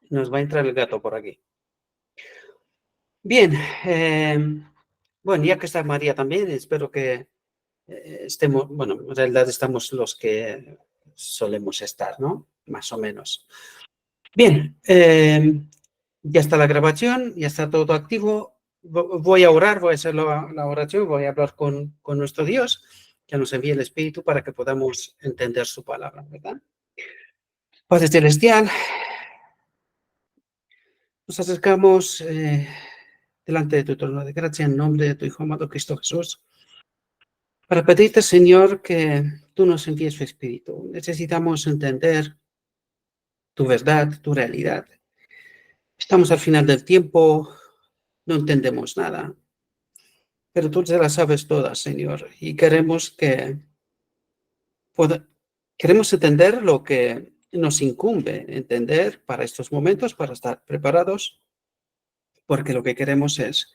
Nos va a entrar el gato por aquí. Bien, bueno, ya que está María también, espero que estemos, bueno, en realidad estamos los que solemos estar, ¿no? Más o menos. Bien, ya está la grabación, ya está todo activo. Voy a orar, voy a hacer la oración, voy a hablar con nuestro Dios, que nos envíe el Espíritu para que podamos entender su palabra, ¿verdad? Padre Celestial, nos acercamos delante de tu trono de gracia en nombre de tu Hijo amado Cristo Jesús, para pedirte, Señor, que tú nos envíes tu Espíritu. Necesitamos entender tu verdad, tu realidad. Estamos al final del tiempo, no entendemos nada, pero tú te las sabes todas, Señor, y queremos entender lo que nos incumbe entender para estos momentos, para estar preparados, porque lo que queremos es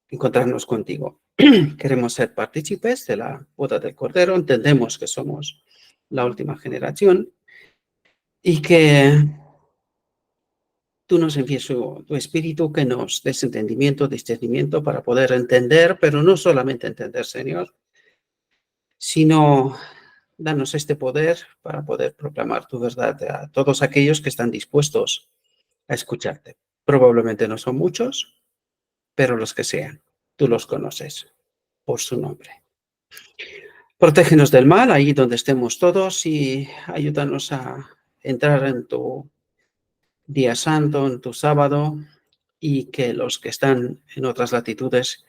encontrarnos contigo. Queremos ser partícipes de la boda del Cordero, entendemos que somos la última generación y que tú nos envíes tu Espíritu, que nos des entendimiento, discernimiento para poder entender, pero no solamente entender, Señor, sino danos este poder para poder proclamar tu verdad a todos aquellos que están dispuestos a escucharte. Probablemente no son muchos, pero los que sean, tú los conoces por su nombre. Protégenos del mal ahí donde estemos todos y ayúdanos a entrar en tu día santo, en tu sábado, y que los que están en otras latitudes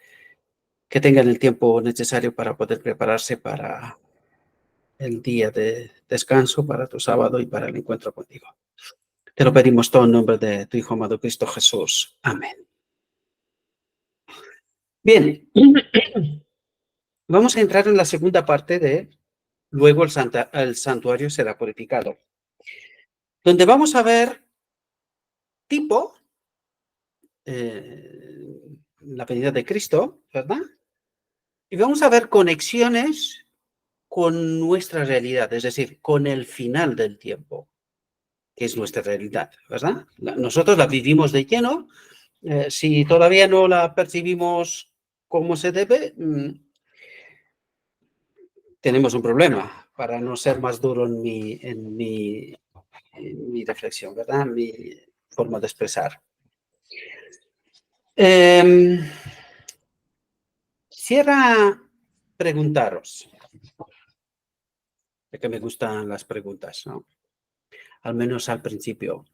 que tengan el tiempo necesario para poder prepararse para el día de descanso, para tu sábado y para el encuentro contigo. Te lo pedimos todo en nombre de tu Hijo amado Cristo Jesús. Amén. Bien, vamos a entrar en la segunda parte de luego el santuario será purificado, donde vamos a ver tipo la venida de Cristo, ¿verdad? Y vamos a ver conexiones con nuestra realidad, es decir, con el final del tiempo, que es nuestra realidad, ¿verdad? Nosotros la vivimos de lleno. Si todavía no la percibimos como se debe, tenemos un problema, para no ser más duro en mi reflexión, ¿verdad? En mi forma de expresar. Quisiera preguntaros, ya que me gustan las preguntas, ¿no? Al menos al principio,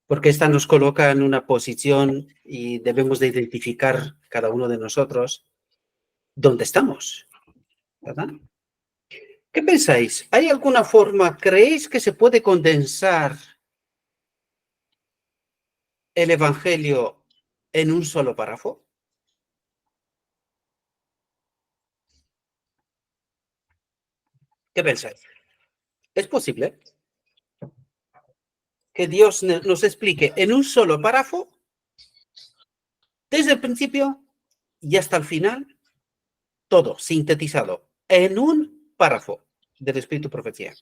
porque esta nos coloca en una posición y debemos de identificar cada uno de nosotros dónde estamos, ¿verdad? ¿Qué pensáis? ¿Hay alguna forma, creéis que se puede condensar el Evangelio en un solo párrafo? ¿Qué pensáis? ¿Es posible que Dios nos explique en un solo párrafo, desde el principio y hasta el final, todo sintetizado en un párrafo del Espíritu Profecía?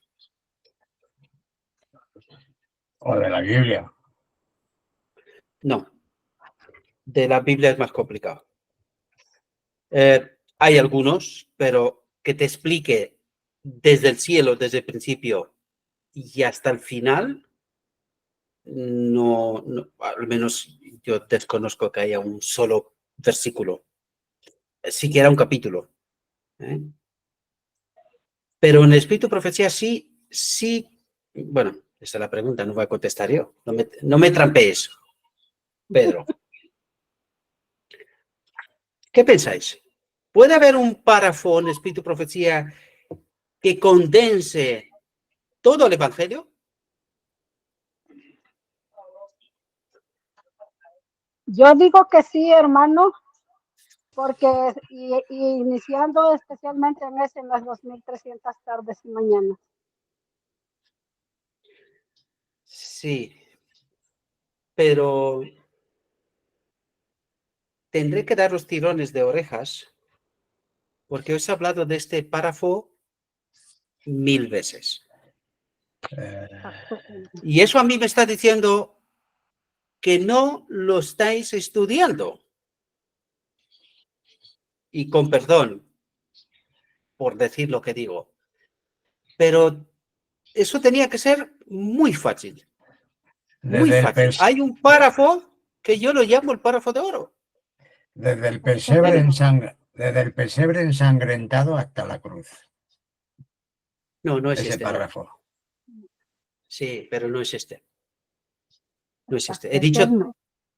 O de la Biblia. No, de la Biblia es más complicado. Hay algunos, pero que te explique desde el cielo, desde el principio y hasta el final, no, al menos yo desconozco que haya un solo versículo, siquiera un capítulo. ¿Eh? Pero en el Espíritu Profecía sí, bueno, esa es la pregunta, no voy a contestar yo. No me trampees, Pedro. ¿Qué pensáis? ¿Puede haber un párrafo en el Espíritu Profecía que condense todo el Evangelio? Yo digo que sí, hermano, porque iniciando especialmente en las 2300 tardes y mañanas. Sí, pero tendré que dar los tirones de orejas porque os he hablado de este párrafo 1000 veces. Y eso a mí me está diciendo que no lo estáis estudiando. Y con perdón por decir lo que digo, pero eso tenía que ser muy fácil. Muy Desde el, fácil. pers- Hay un párrafo que yo lo llamo el párrafo de oro. desde el pesebre desde el pesebre ensangrentado hasta la cruz. No, no es Ese este, no. párrafo. Sí, pero no es este. No es este. He Es dicho él, no.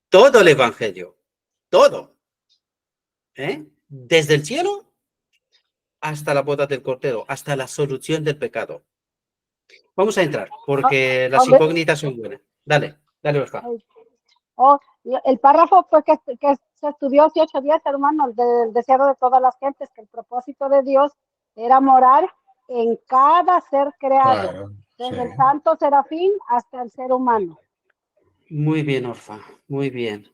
todo el Evangelio. Todo. ¿Eh? Desde el cielo hasta la boda del Cordero, hasta la solución del pecado. Vamos a entrar, porque las ¿Dónde? incógnitas son buenas. Dale, dale, Orfa. Oh, y el párrafo pues, que se estudió hace 8 días, hermano, el del deseo de todas las gentes, que el propósito de Dios era morar en cada ser creado, Claro, sí. desde el santo serafín hasta el ser humano. Muy bien, Orfa, muy bien.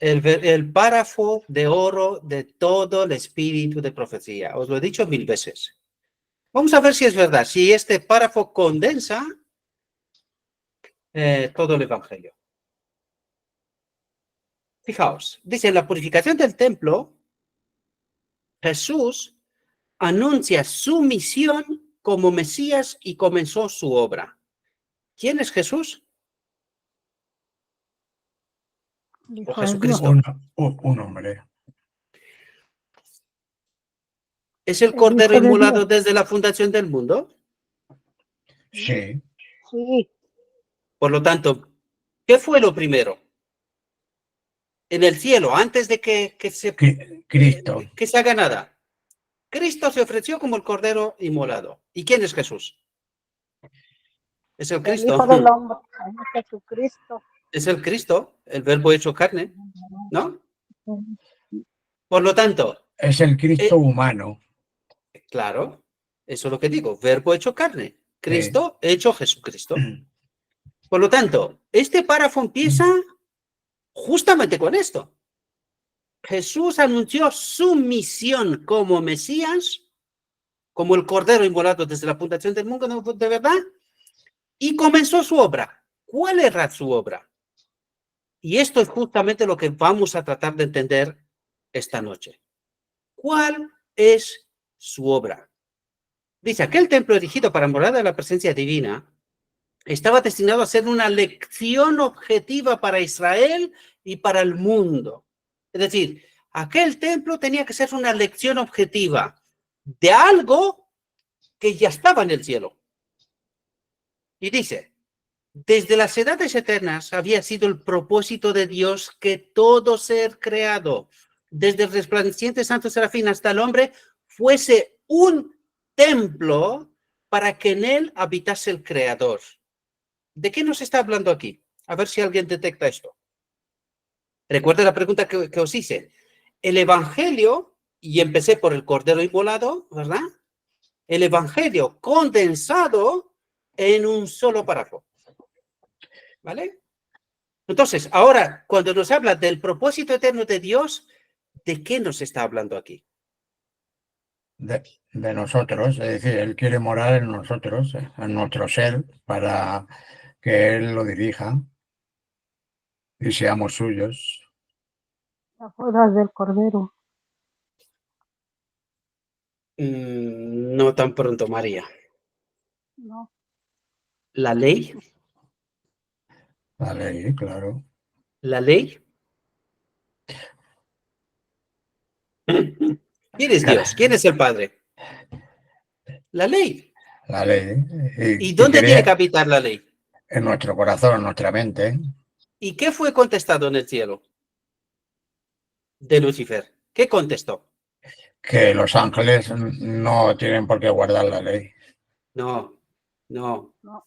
El párrafo de oro de todo el espíritu de profecía. Os lo he dicho 1000 veces. Vamos a ver si es verdad, si este párrafo condensa todo el Evangelio. Fijaos, dice, en la purificación del templo, Jesús anuncia su misión como Mesías y comenzó su obra. ¿Quién es Jesús? O Jesucristo. Un hombre. ¿Es el El Cordero Hijo de inmolado Dios. desde la fundación del mundo? Sí. Sí, Por lo tanto, ¿qué fue lo primero? En el cielo, antes de que Cristo. que se haga nada. Cristo se ofreció como el Cordero inmolado. ¿Y quién es Jesús? Es el el Cristo. Hijo del Hombre, Jesucristo. Es el Cristo, el verbo hecho carne, ¿no? Por lo tanto, Es el Cristo humano. claro, eso es lo que digo, verbo hecho carne, Cristo hecho Jesucristo. Por lo tanto, este párrafo empieza justamente con esto. Jesús anunció su misión como Mesías, como el Cordero inmolado desde la fundación del mundo, de verdad, y comenzó su obra. ¿Cuál era su obra? Y esto es justamente lo que vamos a tratar de entender esta noche. ¿Cuál es su obra? Dice, aquel templo erigido para morada de la presencia divina estaba destinado a ser una lección objetiva para Israel y para el mundo. Es decir, aquel templo tenía que ser una lección objetiva de algo que ya estaba en el cielo. Y dice, desde las edades eternas había sido el propósito de Dios que todo ser creado, desde el resplandeciente santo serafín hasta el hombre, fuese un templo para que en él habitase el Creador. ¿De qué nos está hablando aquí? A ver si alguien detecta esto. Recuerda la pregunta que os hice. El Evangelio, y empecé por el Cordero inmolado, ¿verdad? El Evangelio condensado en un solo párrafo. ¿Vale? Entonces, ahora, cuando nos habla del propósito eterno de Dios, ¿de qué nos está hablando aquí? De nosotros, es decir, Él quiere morar en nosotros, en nuestro ser, para que Él lo dirija y seamos suyos. Las bodas del Cordero. No tan pronto, María. No. ¿La ley? La ley, claro. ¿La ley? ¿Quién es Dios? ¿Quién es el Padre? La ley. La ley. ¿Y Y dónde tiene que quería habitar la ley? en nuestro corazón, en nuestra mente, ¿Y qué fue contestado en el cielo de Lucifer? ¿Qué contestó? que los ángeles no tienen por qué guardar la ley. No, no, No,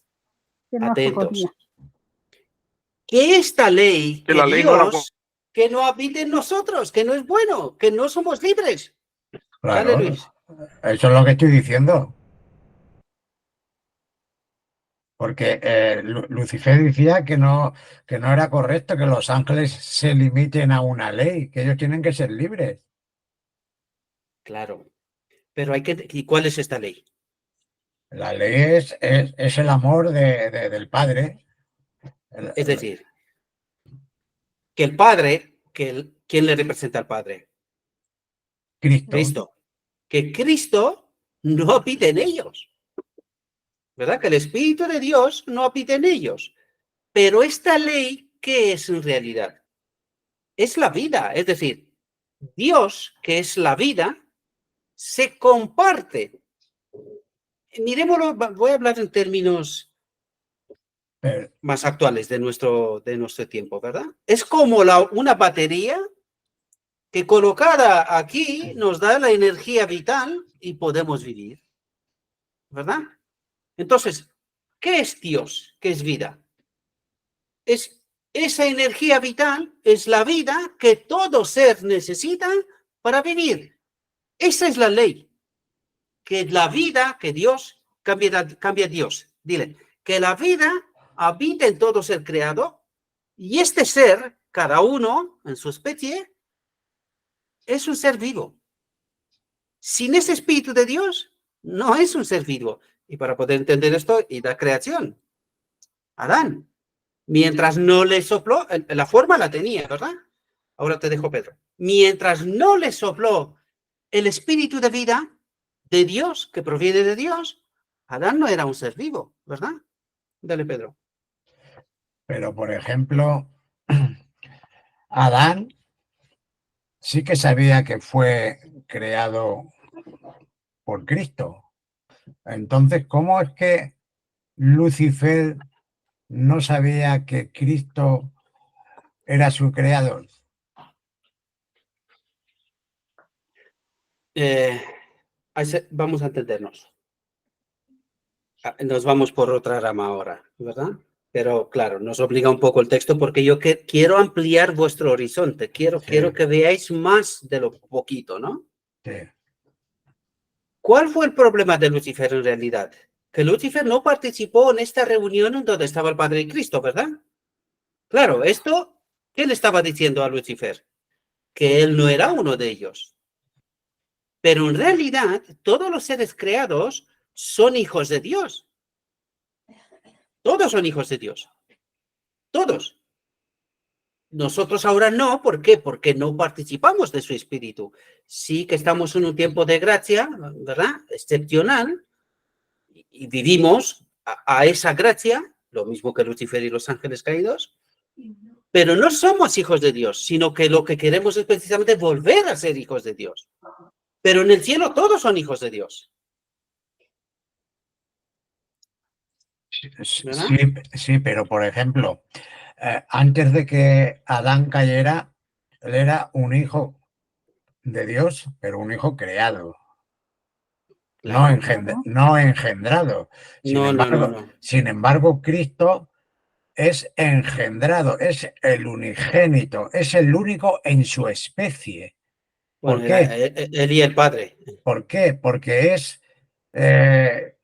que no se atentos. podía. Que esta ley Que de la ley no era Dios, que no habite en nosotros, que no es bueno, que no somos libres. Dale, Claro, Luis. eso es lo que estoy diciendo. Porque Lucifer decía que no era correcto que los ángeles se limiten a una ley, que ellos tienen que ser libres. Claro. Pero hay que... ¿Y cuál es esta ley? La ley es el amor del Padre. Es decir, que el Padre, ¿quién le representa al Padre? Cristo. Cristo. Que Cristo no habita en ellos, ¿verdad? Que el Espíritu de Dios no habita en ellos. Pero esta ley, ¿qué es en realidad? Es la vida, es decir, Dios, que es la vida, se comparte. Miremoslo, voy a hablar en términos Pero, más actuales de nuestro tiempo, ¿verdad? Es como una batería que colocada aquí nos da la energía vital y podemos vivir, ¿verdad? Entonces, ¿qué es Dios? ¿Qué es vida? Es esa energía vital, es la vida que todo ser necesita para vivir. Esa es la ley, que la vida, que Dios, cambia Dios. Dile, que la vida habita en todo ser creado y este ser, cada uno en su especie, es un ser vivo. Sin ese espíritu de Dios, no es un ser vivo. Y para poder entender esto, y la creación, Adán, mientras no le sopló, la forma la tenía, ¿verdad? Ahora te dejo, Pedro. Mientras no le sopló el espíritu de vida de Dios, que proviene de Dios, Adán no era un ser vivo, ¿verdad? Dale, Pedro. pero por ejemplo, Adán sí que sabía que fue creado por Cristo. Entonces, ¿cómo es que Lucifer no sabía que Cristo era su creador? Vamos a entendernos. Nos vamos por otra rama ahora, ¿verdad? Pero claro, nos obliga un poco el texto porque yo quiero ampliar vuestro horizonte, quiero que veáis más de lo poquito, ¿no? Sí. ¿Cuál fue el problema de Lucifer en realidad? Que Lucifer no participó en esta reunión en donde estaba el Padre de Cristo, ¿verdad? Claro, esto, ¿qué le estaba diciendo a Lucifer? Que él no era uno de ellos. Pero en realidad, todos los seres creados son hijos de Dios. Todos son hijos de Dios. Todos. Nosotros ahora no, ¿por qué? Porque no participamos de su espíritu. Sí que estamos en un tiempo de gracia, ¿verdad? Excepcional, y vivimos a esa gracia, lo mismo que Lucifer y los ángeles caídos, pero no somos hijos de Dios, sino que lo que queremos es precisamente volver a ser hijos de Dios. Pero en el cielo todos son hijos de Dios. ¿Verdad? Sí, pero por ejemplo, antes de que Adán cayera, él era un hijo de Dios, pero un hijo creado, Claro. no engendrado. No. Sin embargo, Cristo es engendrado, es el unigénito, es el único en su especie. Bueno, ¿Por era qué? él y el Padre. ¿Por qué? Porque es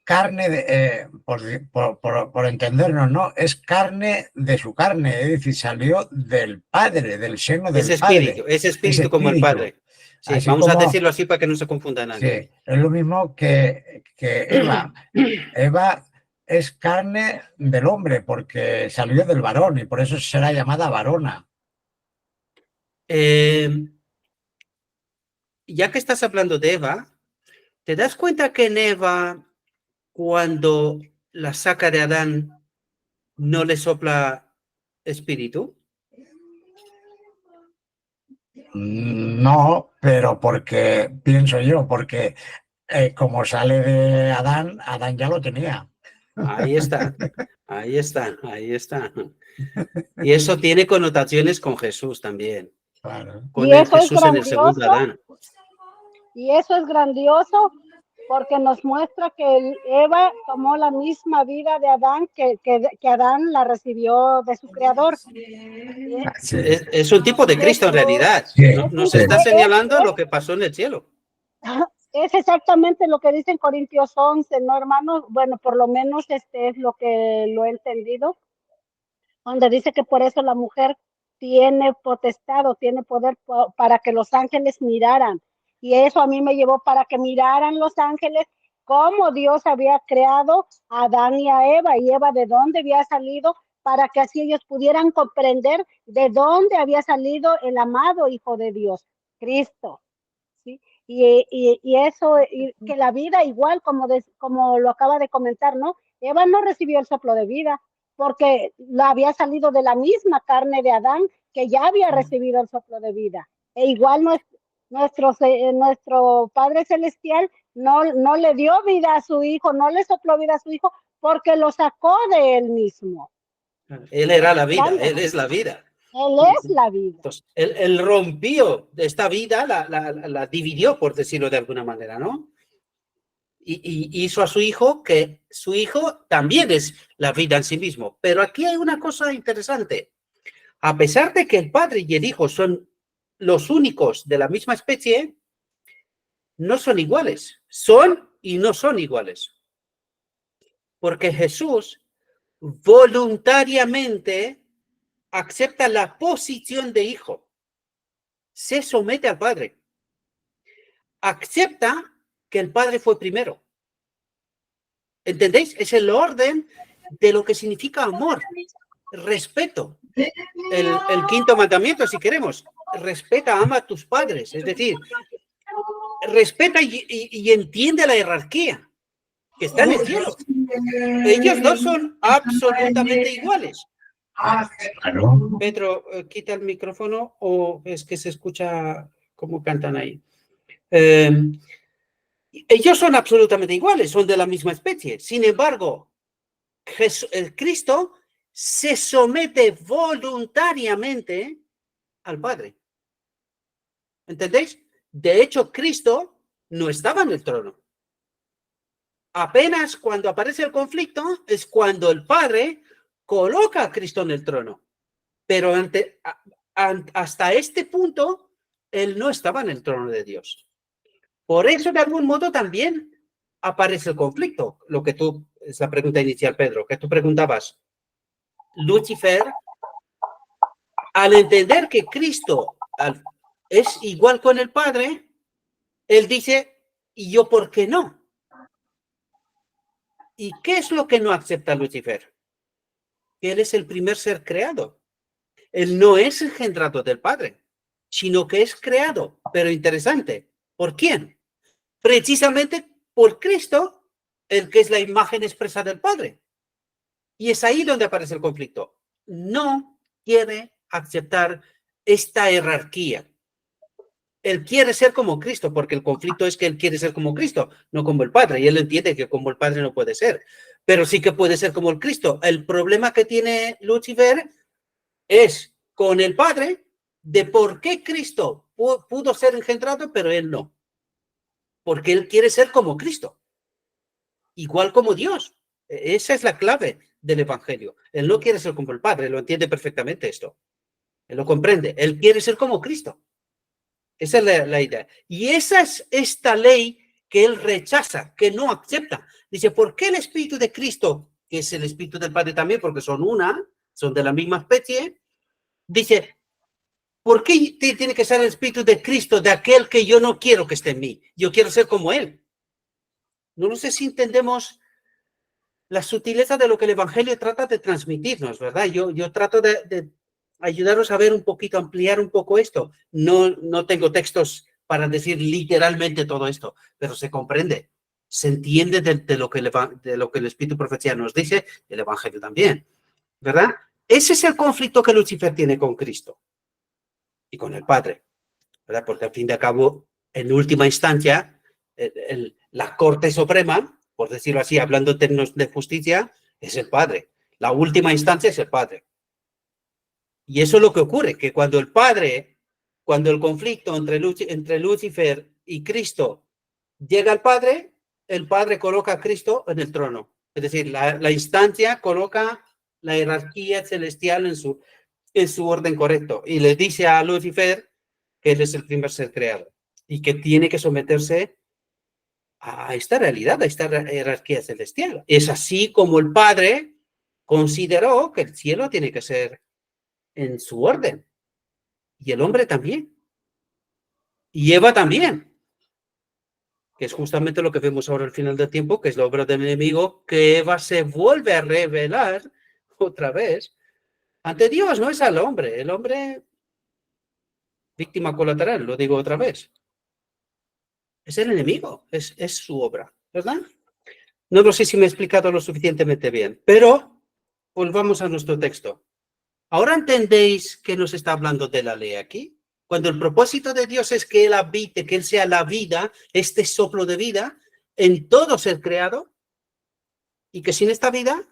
carne, por entendernos, ¿no? Es carne de su carne, es decir, salió del Padre, del seno del Padre, Ese es espíritu como el espíritu. Padre. Sí, Así vamos a como, decirlo así para que no se confunda sí, nadie. es lo mismo que Eva. Eva es carne del hombre porque salió del varón y por eso será llamada varona. Ya que estás hablando de Eva, ¿te das cuenta que en Eva, cuando la saca de Adán, no le sopla espíritu? No, pero porque, pienso yo, porque como sale de Adán, Adán ya lo tenía. Ahí está, ahí está, ahí está. Y eso tiene connotaciones con Jesús también, Claro. con el Jesús en el segundo Adán. Y eso es grandioso porque nos muestra que Eva tomó la misma vida de Adán, que Adán la recibió de su creador. Sí. Es un tipo de Cristo en realidad. Sí, Nos está señalando lo que pasó en el cielo. Es exactamente lo que dice en Corintios 11, ¿no, hermanos? Bueno, por lo menos este es lo que lo he entendido, donde dice que por eso la mujer tiene potestad o tiene poder para que los ángeles miraran. Y eso a mí me llevó para que miraran los ángeles cómo Dios había creado a Adán y a Eva, y Eva de dónde había salido, para que así ellos pudieran comprender de dónde había salido el amado Hijo de Dios, Cristo. ¿Sí? Y eso, y que la vida igual, como lo acaba de comentar, ¿no? Eva no recibió el soplo de vida porque la había salido de la misma carne de Adán, que ya había recibido el soplo de vida. E igual nuestro Padre Celestial no le dio vida a su Hijo, no le sopló vida a su Hijo, porque lo sacó de él mismo. Él era la vida, Él es la vida. Él es la vida. Entonces, él rompió esta vida, la dividió, por decirlo de alguna manera, ¿no? Y hizo a su hijo, que su hijo también es la vida en sí mismo. Pero aquí hay una cosa interesante. A pesar de que el padre y el hijo son los únicos de la misma especie, no son iguales. Son y no son iguales. Porque Jesús voluntariamente acepta la posición de hijo. Se somete al padre. Acepta que el padre fue primero. ¿Entendéis? Es el orden de lo que significa amor, respeto. El quinto mandamiento, si queremos, respeta, ama a tus padres. Es decir, respeta y entiende la jerarquía que está en el cielo. Ellos dos son absolutamente iguales. Pedro, quita el micrófono o es que se escucha cómo cantan ahí. Ellos son absolutamente iguales, son de la misma especie. Sin embargo, el Cristo se somete voluntariamente al Padre. ¿Entendéis? De hecho, Cristo no estaba en el trono. Apenas cuando aparece el conflicto es cuando el Padre coloca a Cristo en el trono. Pero hasta este punto, él no estaba en el trono de Dios. Por eso, de algún modo, también aparece el conflicto. Es la pregunta inicial, Pedro, que tú preguntabas. Lucifer, al entender que Cristo es igual con el Padre, él dice, ¿y yo por qué no? ¿Y qué es lo que no acepta Lucifer? Que él es el primer ser creado. Él no es engendrado del Padre, sino que es creado. Pero interesante, ¿por quién? Precisamente por Cristo, el que es la imagen expresa del Padre. Y es ahí donde aparece el conflicto. No quiere aceptar esta jerarquía. Él quiere ser como Cristo, porque el conflicto es que él quiere ser como Cristo, no como el Padre. Y él entiende que como el Padre no puede ser, pero sí que puede ser como el Cristo. El problema que tiene Lucifer es con el Padre de por qué Cristo pudo ser engendrado, pero él no. Porque él quiere ser como Cristo, igual como Dios. Esa es la clave del Evangelio. Él no quiere ser como el Padre, lo entiende perfectamente esto. Él lo comprende. Él quiere ser como Cristo. Esa es la idea. Y esa es esta ley que él rechaza, que no acepta. Dice, ¿por qué el Espíritu de Cristo, que es el Espíritu del Padre también, porque son de la misma especie? Dice, ¿por qué tiene que ser el Espíritu de Cristo de aquel que yo no quiero que esté en mí? Yo quiero ser como él. No sé si entendemos la sutileza de lo que el Evangelio trata de transmitirnos, ¿verdad? Yo trato de ayudaros a ver un poquito, ampliar un poco esto. No tengo textos para decir literalmente todo esto, pero se comprende, se entiende de lo que el Espíritu Profecía nos dice, el Evangelio también, ¿verdad? Ese es el conflicto que Lucifer tiene con Cristo y con el Padre, ¿verdad? Porque al fin y al cabo, en última instancia, la Corte Suprema, por decirlo así, hablando en términos de justicia, es el Padre. La última instancia es el Padre. Y eso es lo que ocurre, que cuando el conflicto entre Lucifer y Cristo llega al Padre, el Padre coloca a Cristo en el trono. Es decir, la instancia coloca la jerarquía celestial en su orden correcto. Y le dice a Lucifer que él es el primer ser creado y que tiene que someterse a esta realidad, a esta jerarquía celestial. Es así como el Padre consideró que el cielo tiene que ser en su orden. Y el hombre también. Y Eva también. que es justamente lo que vemos ahora al final del tiempo, que es la obra del enemigo, que Eva se vuelve a revelar otra vez ante Dios, no es al hombre. El hombre, víctima colateral, lo digo otra vez. Es el enemigo, es su obra, ¿verdad? No lo sé si me he explicado lo suficientemente bien, pero volvamos a nuestro texto. ¿Ahora entendéis que nos está hablando de la ley aquí? Cuando el propósito de Dios es que Él habite, que Él sea la vida, este soplo de vida, en todo ser creado, y que sin esta vida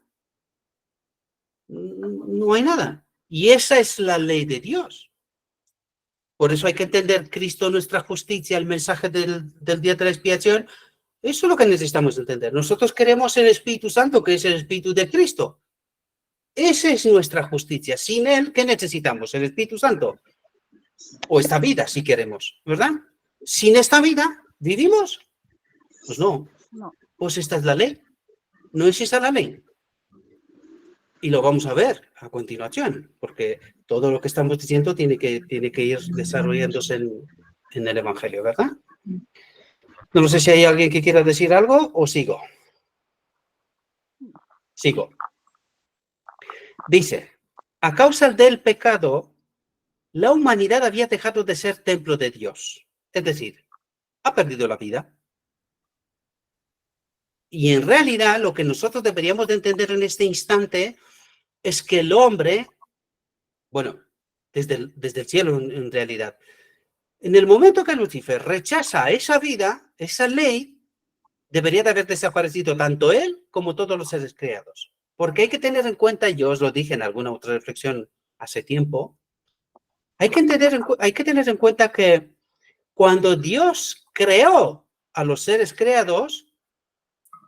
no hay nada. Y esa es la ley de Dios. Por eso hay que entender Cristo, nuestra justicia, el mensaje del día de la expiación. Eso es lo que necesitamos entender. Nosotros queremos el Espíritu Santo, que es el Espíritu de Cristo. Esa es nuestra justicia. Sin Él, ¿qué necesitamos? El Espíritu Santo. O esta vida, si queremos, ¿verdad? Sin esta vida, ¿vivimos? Pues no. Pues esta es la ley. ¿No es esa la ley? Y lo vamos a ver a continuación, porque todo lo que estamos diciendo tiene que ir desarrollándose en el Evangelio, ¿verdad? No sé si hay alguien que quiera decir algo o sigo. Sigo. Dice, a causa del pecado, la humanidad había dejado de ser templo de Dios. Es decir, ha perdido la vida. Y en realidad lo que nosotros deberíamos de entender en este instante es que el hombre, bueno, desde el cielo en realidad, en el momento que Lucifer rechaza esa vida, esa ley, debería de haber desaparecido tanto él como todos los seres creados. Porque hay que tener en cuenta, yo os lo dije en alguna otra reflexión hace tiempo, hay que tener en cuenta que cuando Dios creó a los seres creados,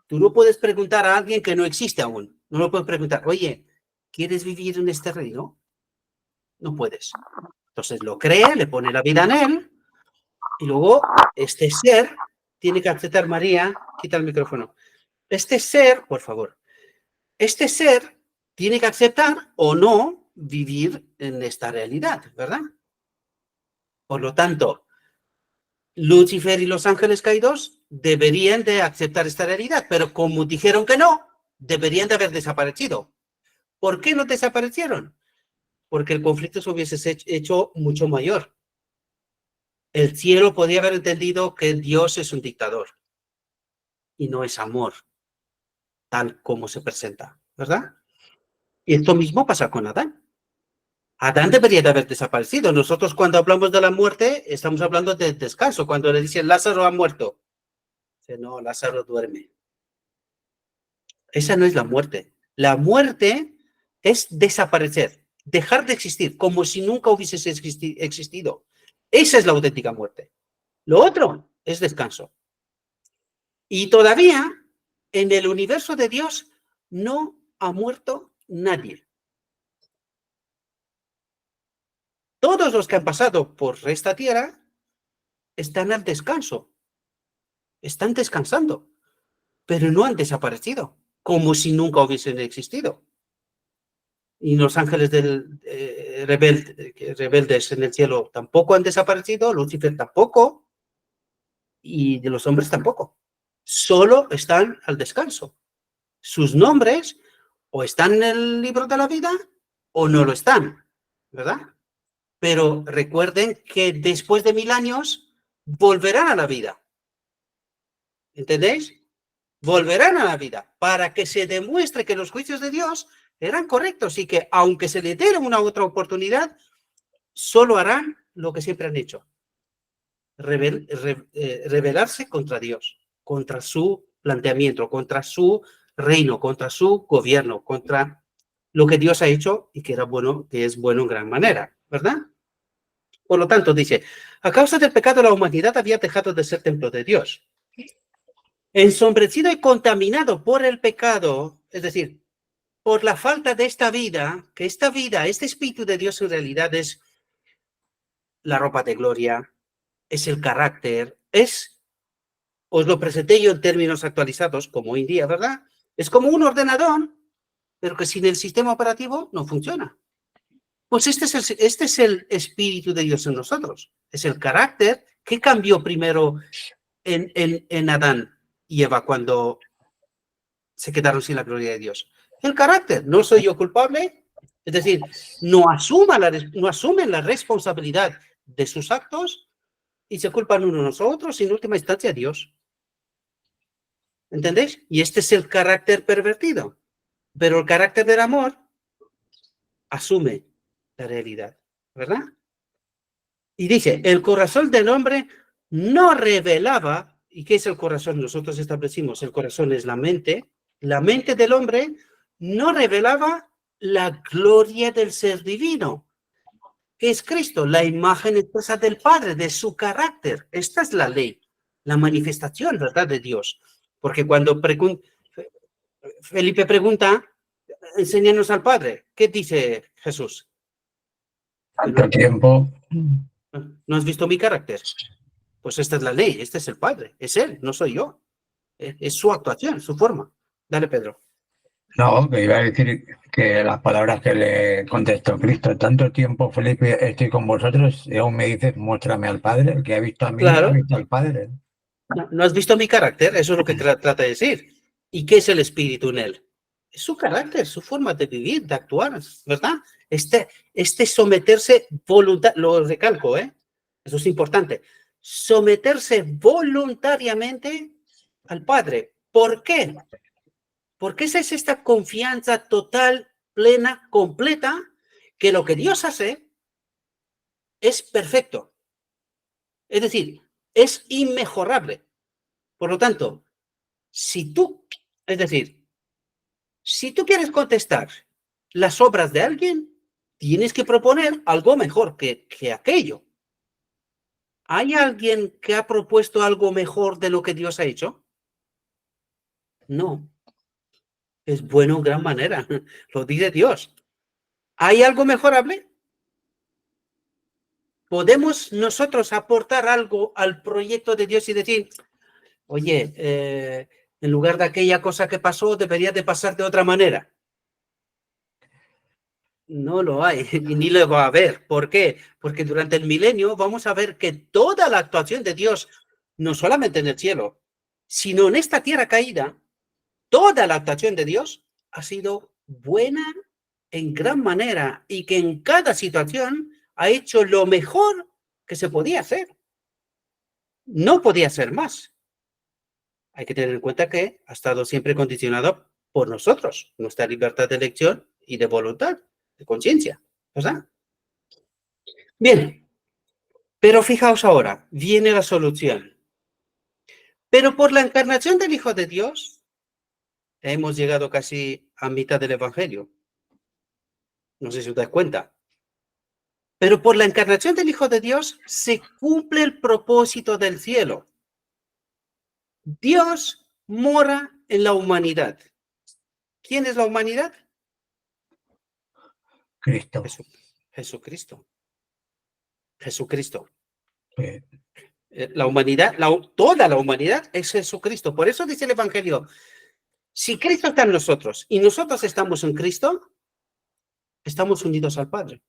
tú no puedes preguntar a alguien que no existe aún. No lo puedes preguntar, oye, ¿quieres vivir en este reino? No puedes. Entonces lo crea, le pone la vida en él, y luego este ser tiene que aceptar. María, quita el micrófono. Este ser, por favor, este ser tiene que aceptar o no vivir en esta realidad, ¿verdad? Por lo tanto, Lucifer y los ángeles caídos deberían de aceptar esta realidad, pero como dijeron que no, deberían de haber desaparecido. ¿Por qué no desaparecieron? Porque el conflicto se hubiese hecho mucho mayor. El cielo podía haber entendido que Dios es un dictador y no es amor, tal como se presenta, ¿verdad? Y esto mismo pasa con Adán. Adán debería de haber desaparecido. Nosotros cuando hablamos de la muerte, estamos hablando del descanso. Cuando le dicen Lázaro ha muerto, dice, no, Lázaro duerme. Esa no es la muerte. La muerte es desaparecer, dejar de existir, como si nunca hubiese existido. Esa es la auténtica muerte. Lo otro es descanso. Y todavía en el universo de Dios no ha muerto nadie. Todos los que han pasado por esta tierra están al descanso. Están descansando, pero no han desaparecido, como si nunca hubiesen existido. Y los ángeles rebeldes en el cielo tampoco han desaparecido, Lucifer tampoco, y de los hombres tampoco. Solo están al descanso. Sus nombres o están en el libro de la vida o no lo están, ¿verdad? Pero recuerden que después de 1000 años volverán a la vida. ¿Entendéis? Volverán a la vida para que se demuestre que los juicios de Dios eran correctos y que aunque se les diera una otra oportunidad, solo harán lo que siempre han hecho. Rebelarse contra Dios, contra su planteamiento, contra su reino, contra su gobierno, contra lo que Dios ha hecho y que era bueno, que es bueno en gran manera, ¿verdad? Por lo tanto, dice, a causa del pecado la humanidad había dejado de ser templo de Dios. Ensombrecido y contaminado por el pecado, es decir, por la falta de esta vida, que esta vida, este Espíritu de Dios en realidad es la ropa de gloria, es el carácter, os lo presenté yo en términos actualizados, como hoy en día, ¿verdad? Es como un ordenador, pero que sin el sistema operativo no funciona. Pues este es el Espíritu de Dios en nosotros, es el carácter que cambió primero en Adán y Eva cuando se quedaron sin la gloria de Dios? El carácter. No soy yo culpable. Es decir, no asumen la responsabilidad de sus actos y se culpan unos a otros y en última instancia a Dios. ¿Entendéis? Y este es el carácter pervertido. Pero el carácter del amor asume la realidad, ¿verdad? Y dice, el corazón del hombre no revelaba, ¿y qué es el corazón? Nosotros establecimos, el corazón es la mente del hombre no revelaba la gloria del ser divino, que es Cristo, la imagen expresa del Padre, de su carácter. Esta es la ley, la manifestación, ¿verdad?, de Dios. Porque cuando Felipe pregunta, enséñanos al Padre, ¿qué dice Jesús? Tanto tiempo. ¿No has visto mi carácter? Pues esta es la ley, este es el Padre, es Él, no soy yo. Es su actuación, su forma. Dale, Pedro. No, que iba a decir que las palabras que le contestó Cristo, tanto tiempo, Felipe, estoy con vosotros, y aún me dices, muéstrame al Padre, el que ha visto a mí, Claro. ha visto al Padre. ¿No has visto mi carácter? Eso es lo que trata de decir. ¿Y qué es el espíritu en él? Es su carácter, su forma de vivir, de actuar, ¿verdad? Este someterse voluntariamente, lo recalco, eso es importante, someterse voluntariamente al Padre. ¿Por qué? Porque esa es esta confianza total, plena, completa, que lo que Dios hace es perfecto. Es decir, es inmejorable. Por lo tanto, si tú quieres contestar las obras de alguien, tienes que proponer algo mejor que aquello. ¿Hay alguien que ha propuesto algo mejor de lo que Dios ha hecho? No. Es bueno en gran manera. Lo dice Dios. ¿Hay algo mejorable? ¿Podemos nosotros aportar algo al proyecto de Dios y decir, oye, en lugar de aquella cosa que pasó, debería de pasar de otra manera? No lo hay, y ni lo va a haber. ¿Por qué? Porque durante el milenio vamos a ver que toda la actuación de Dios, no solamente en el cielo, sino en esta tierra caída, toda la actuación de Dios ha sido buena en gran manera y que en cada situación ha hecho lo mejor que se podía hacer. No podía ser más. Hay que tener en cuenta que ha estado siempre condicionado por nosotros, nuestra libertad de elección y de voluntad, de conciencia, ¿verdad? Bien, pero fijaos ahora, viene la solución. Pero por la encarnación del Hijo de Dios, hemos llegado casi a mitad del Evangelio. No sé si os dais cuenta. Pero por la encarnación del Hijo de Dios se cumple el propósito del cielo. Dios mora en la humanidad. ¿Quién es la humanidad? Cristo. Jesucristo. Jesucristo. Sí. La humanidad, toda la humanidad es Jesucristo. Por eso dice el Evangelio, si Cristo está en nosotros y nosotros estamos en Cristo, estamos unidos al Padre.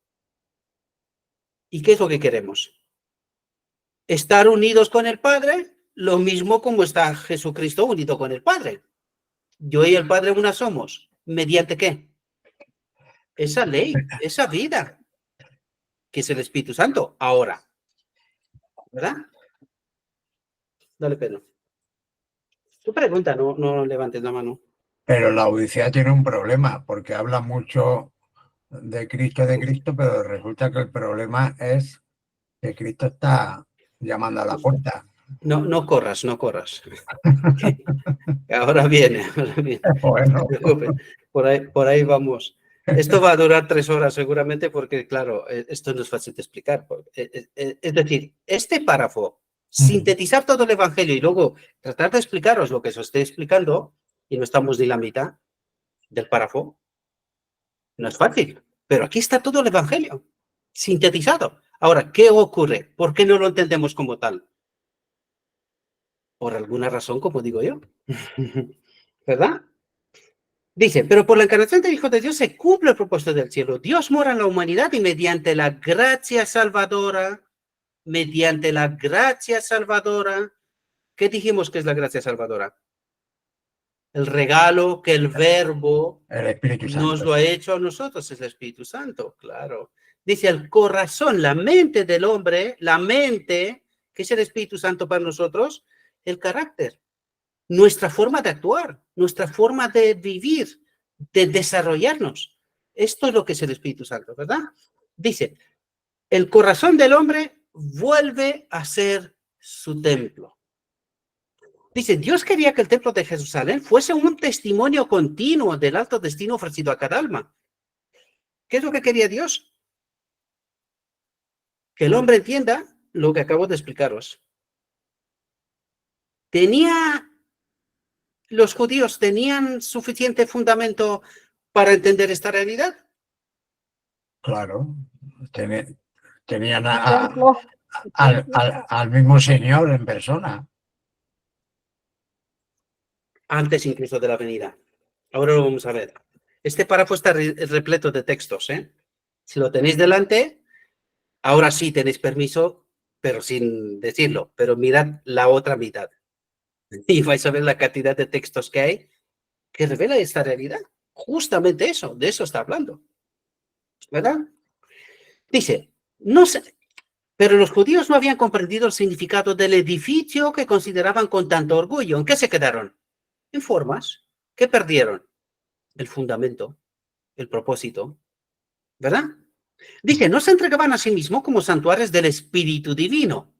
¿Y qué es lo que queremos? Estar unidos con el Padre, lo mismo como está Jesucristo unido con el Padre. Yo y el Padre una somos. ¿Mediante qué? Esa ley, esa vida, que es el Espíritu Santo, ahora. ¿Verdad? Dale, Pedro. Tu pregunta, no levantes la mano. Pero la Odisea tiene un problema, porque habla mucho de Cristo, pero resulta que el problema es que Cristo está llamando a la puerta. No corras. Ahora viene. Bueno. No te preocupes. Por ahí vamos. Esto va a durar 3 horas seguramente porque, claro, esto no es fácil de explicar. Es decir, este párrafo, sintetizar todo el Evangelio y luego tratar de explicaros lo que os estoy explicando, y no estamos ni la mitad del párrafo, no es fácil. Pero aquí está todo el Evangelio, sintetizado. Ahora, ¿qué ocurre? ¿Por qué no lo entendemos como tal? Por alguna razón, como digo yo. ¿Verdad? Dice, pero por la encarnación del Hijo de Dios se cumple el propósito del cielo. Dios mora en la humanidad y mediante la gracia salvadora, ¿Qué dijimos que es la gracia salvadora? El regalo que el Verbo El Espíritu Santo. nos lo ha hecho a nosotros, es el Espíritu Santo, claro. Dice, el corazón, la mente del hombre, la mente, que es el Espíritu Santo para nosotros, el carácter, nuestra forma de actuar, nuestra forma de vivir, de desarrollarnos. Esto es lo que es el Espíritu Santo, ¿verdad? Dice, el corazón del hombre vuelve a ser su templo. Dice, Dios quería que el templo de Jerusalén fuese un testimonio continuo del alto destino ofrecido a cada alma. ¿Qué es lo que quería Dios? Que el hombre entienda lo que acabo de explicaros. ¿Los judíos tenían suficiente fundamento para entender esta realidad? Claro, tenían Ejemplo. al mismo Señor en persona. Antes incluso de la venida. Ahora lo vamos a ver. Este párrafo está repleto de textos, ¿eh? Si lo tenéis delante, ahora sí tenéis permiso, pero sin decirlo. Pero mirad la otra mitad. Y vais a ver la cantidad de textos que hay que revela esta realidad. Justamente eso, de eso está hablando. ¿Verdad? Dice, no sé, pero los judíos no habían comprendido el significado del edificio que consideraban con tanto orgullo. ¿En qué se quedaron? En formas. ¿Qué perdieron? El fundamento, el propósito. ¿Verdad? Dice, no se entregaban a sí mismos como santuarios del Espíritu Divino.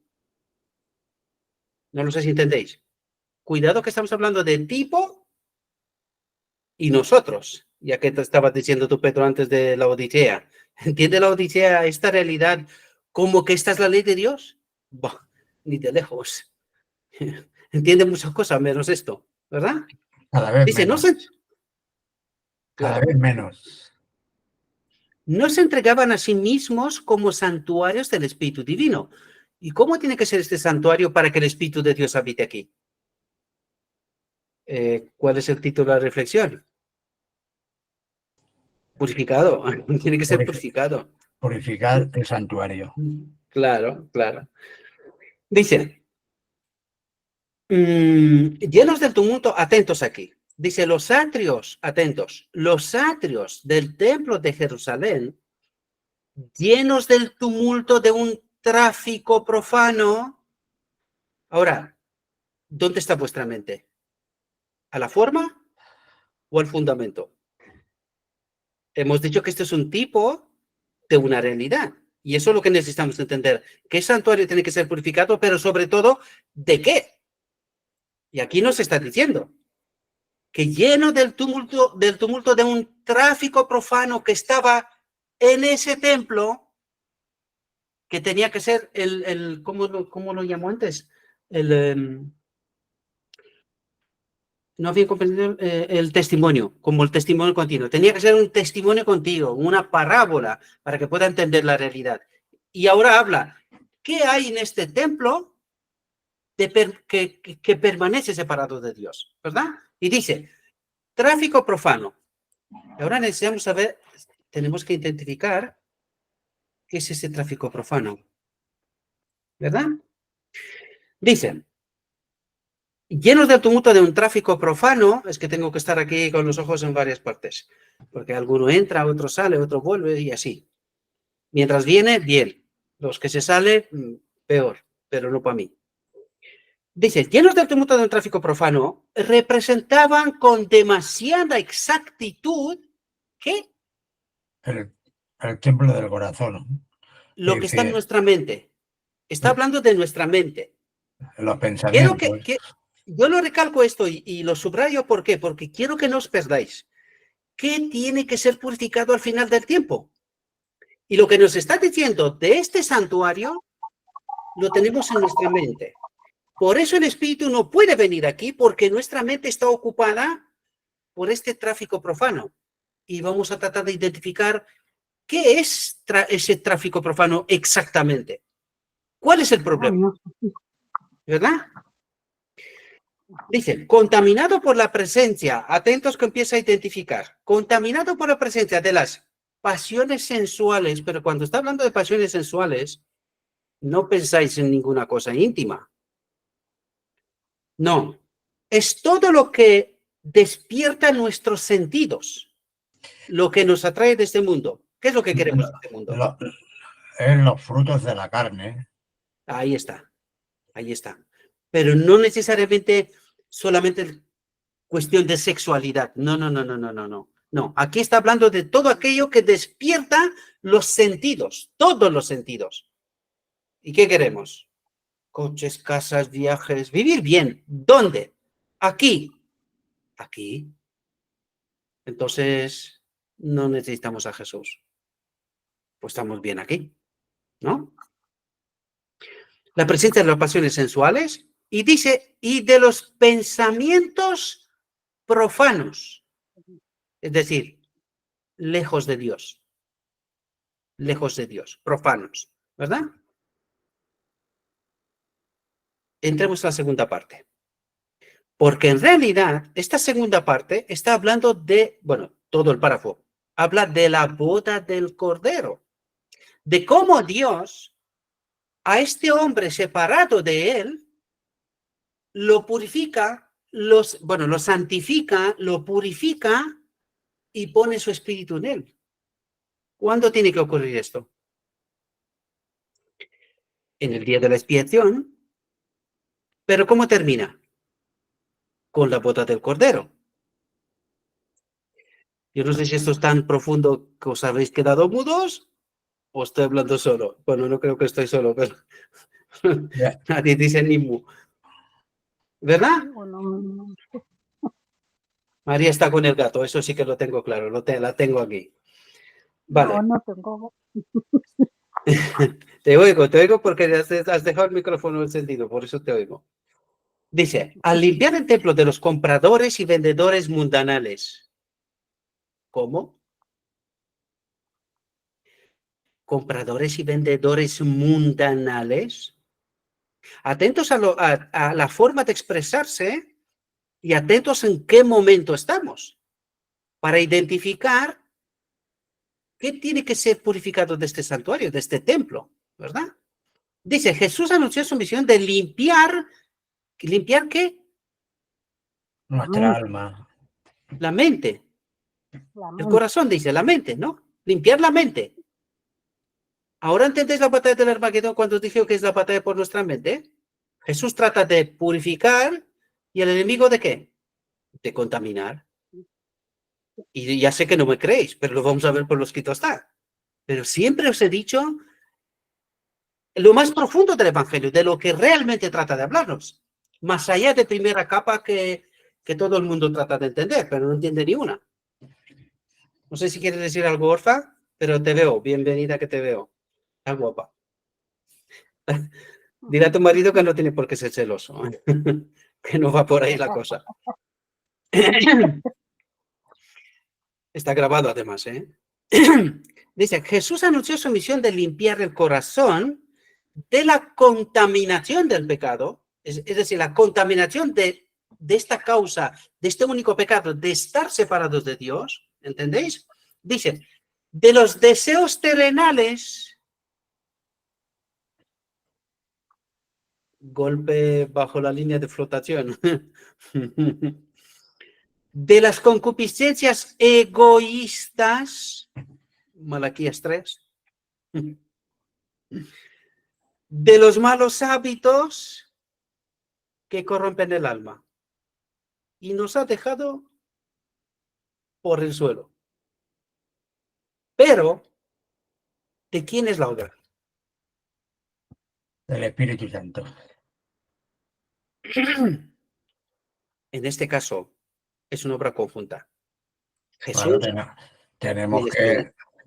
No lo sé si entendéis. Cuidado que estamos hablando de tipo y nosotros, ya que te estabas diciendo tú, Pedro, antes de la Odisea. ¿Entiende la Odisea esta realidad como que esta es la ley de Dios? Bah, ni de lejos. Entiende muchas cosas menos esto, ¿verdad? Cada vez Dice, menos. Cada vez menos. No se entregaban a sí mismos como santuarios del Espíritu Divino. ¿Y cómo tiene que ser este santuario para que el Espíritu de Dios habite aquí? ¿Cuál es el título de la reflexión? Purificado. Tiene que ser purificado. Purificar el santuario. Claro, claro. Dice, llenos del tumulto, atentos aquí. Dice, los atrios, atentos, los atrios del templo de Jerusalén, llenos del tumulto de un tráfico profano. Ahora, ¿dónde está vuestra mente? ¿A la forma o al fundamento? Hemos dicho que este es un tipo de una realidad. Y eso es lo que necesitamos entender. ¿Qué santuario tiene que ser purificado? Pero sobre todo, ¿de qué? Y aquí nos está diciendo que lleno del tumulto de un tráfico profano que estaba en ese templo, que tenía que ser ¿cómo lo llamó antes? No había comprendido el testimonio, como el testimonio continuo. Tenía que ser un testimonio continuo, una parábola, para que pueda entender la realidad. Y ahora habla, ¿qué hay en este templo que permanece separado de Dios? ¿Verdad? Y dice, tráfico profano. Ahora necesitamos saber, tenemos que identificar qué es ese tráfico profano. ¿Verdad? Dice, llenos del tumulto de un tráfico profano, es que tengo que estar aquí con los ojos en varias partes, porque alguno entra, otro sale, otro vuelve y así. Mientras viene, bien. Los que se sale, peor, pero no para mí. Dice, llenos del tumulto de un tráfico profano, representaban con demasiada exactitud ¿qué? El templo del corazón. Lo que está en nuestra mente. Está hablando de nuestra mente. Los pensamientos. Yo lo recalco esto y lo subrayo, ¿por qué? Porque quiero que no os perdáis. ¿Qué tiene que ser purificado al final del tiempo? Y lo que nos está diciendo de este santuario, lo tenemos en nuestra mente. Por eso el Espíritu no puede venir aquí, porque nuestra mente está ocupada por este tráfico profano. Y vamos a tratar de identificar qué es ese tráfico profano exactamente. ¿Cuál es el problema? ¿Verdad? Dice, contaminado por la presencia, atentos que empieza a identificar, contaminado por la presencia de las pasiones sensuales, pero cuando está hablando de pasiones sensuales, no pensáis en ninguna cosa íntima. No, es todo lo que despierta nuestros sentidos, lo que nos atrae de este mundo. ¿Qué es lo que queremos de este mundo? Es los frutos de la carne. Ahí está, ahí está. Pero no necesariamente solamente cuestión de sexualidad. No, no, no, no, no, no, no. No, aquí está hablando de todo aquello que despierta los sentidos, todos los sentidos. ¿Y qué queremos? Coches, casas, viajes, vivir bien. ¿Dónde? Aquí. Aquí. Entonces, no necesitamos a Jesús. Pues estamos bien aquí, ¿no? La presencia de las pasiones sensuales y dice, y de los pensamientos profanos. Es decir, lejos de Dios. Lejos de Dios, profanos, ¿verdad? Entremos a la segunda parte. Porque en realidad, esta segunda parte está hablando de, bueno, todo el párrafo, habla de la boda del Cordero, de cómo Dios a este hombre separado de él lo purifica, lo santifica, lo purifica y pone su espíritu en él. ¿Cuándo tiene que ocurrir esto? En el día de la expiación. ¿Pero cómo termina? Con la boda del Cordero. Yo no sé si esto es tan profundo que os habéis quedado mudos o estoy hablando solo. Bueno, no creo que estoy solo, pero nadie dice ni mu. ¿Verdad? María está con el gato, eso sí que lo tengo claro, la tengo aquí. Vale. No, no tengo. Te oigo porque has dejado el micrófono encendido, por eso te oigo. Dice, al limpiar el templo de los compradores y vendedores mundanales. ¿Cómo? Compradores y vendedores mundanales. Atentos a la forma de expresarse y atentos en qué momento estamos para identificar qué tiene que ser purificado de este santuario, de este templo, ¿verdad? Dice, Jesús anunció su misión de limpiar qué? Nuestra alma. La mente. El corazón, dice, la mente, ¿no? Limpiar la mente. ¿Ahora entendéis la batalla del Armagedón cuando dije que es la batalla por nuestra mente? Jesús trata de purificar y el enemigo ¿de qué? De contaminar. Y ya sé que no me creéis, pero lo vamos a ver por lo escrito está. Pero siempre os he dicho lo más profundo del Evangelio, de lo que realmente trata de hablarnos. Más allá de primera capa que todo el mundo trata de entender, pero no entiende ni una. No sé si quieres decir algo, Orfa, pero te veo. Bienvenida que te veo. Está guapa. Dile a tu marido que no tiene por qué ser celoso. Que no va por ahí la cosa. Está grabado además, ¿eh? Dice, Jesús anunció su misión de limpiar el corazón de la contaminación del pecado, es decir, la contaminación de esta causa, de este único pecado, de estar separados de Dios, ¿entendéis? Dice, de los deseos terrenales, golpe bajo la línea de flotación, de las concupiscencias egoístas, Malaquías 3, de los malos hábitos que corrompen el alma. Y nos ha dejado por el suelo. Pero, ¿de quién es la obra? Del Espíritu Santo. En este caso, es una obra conjunta. Claro, Jesús, tenemos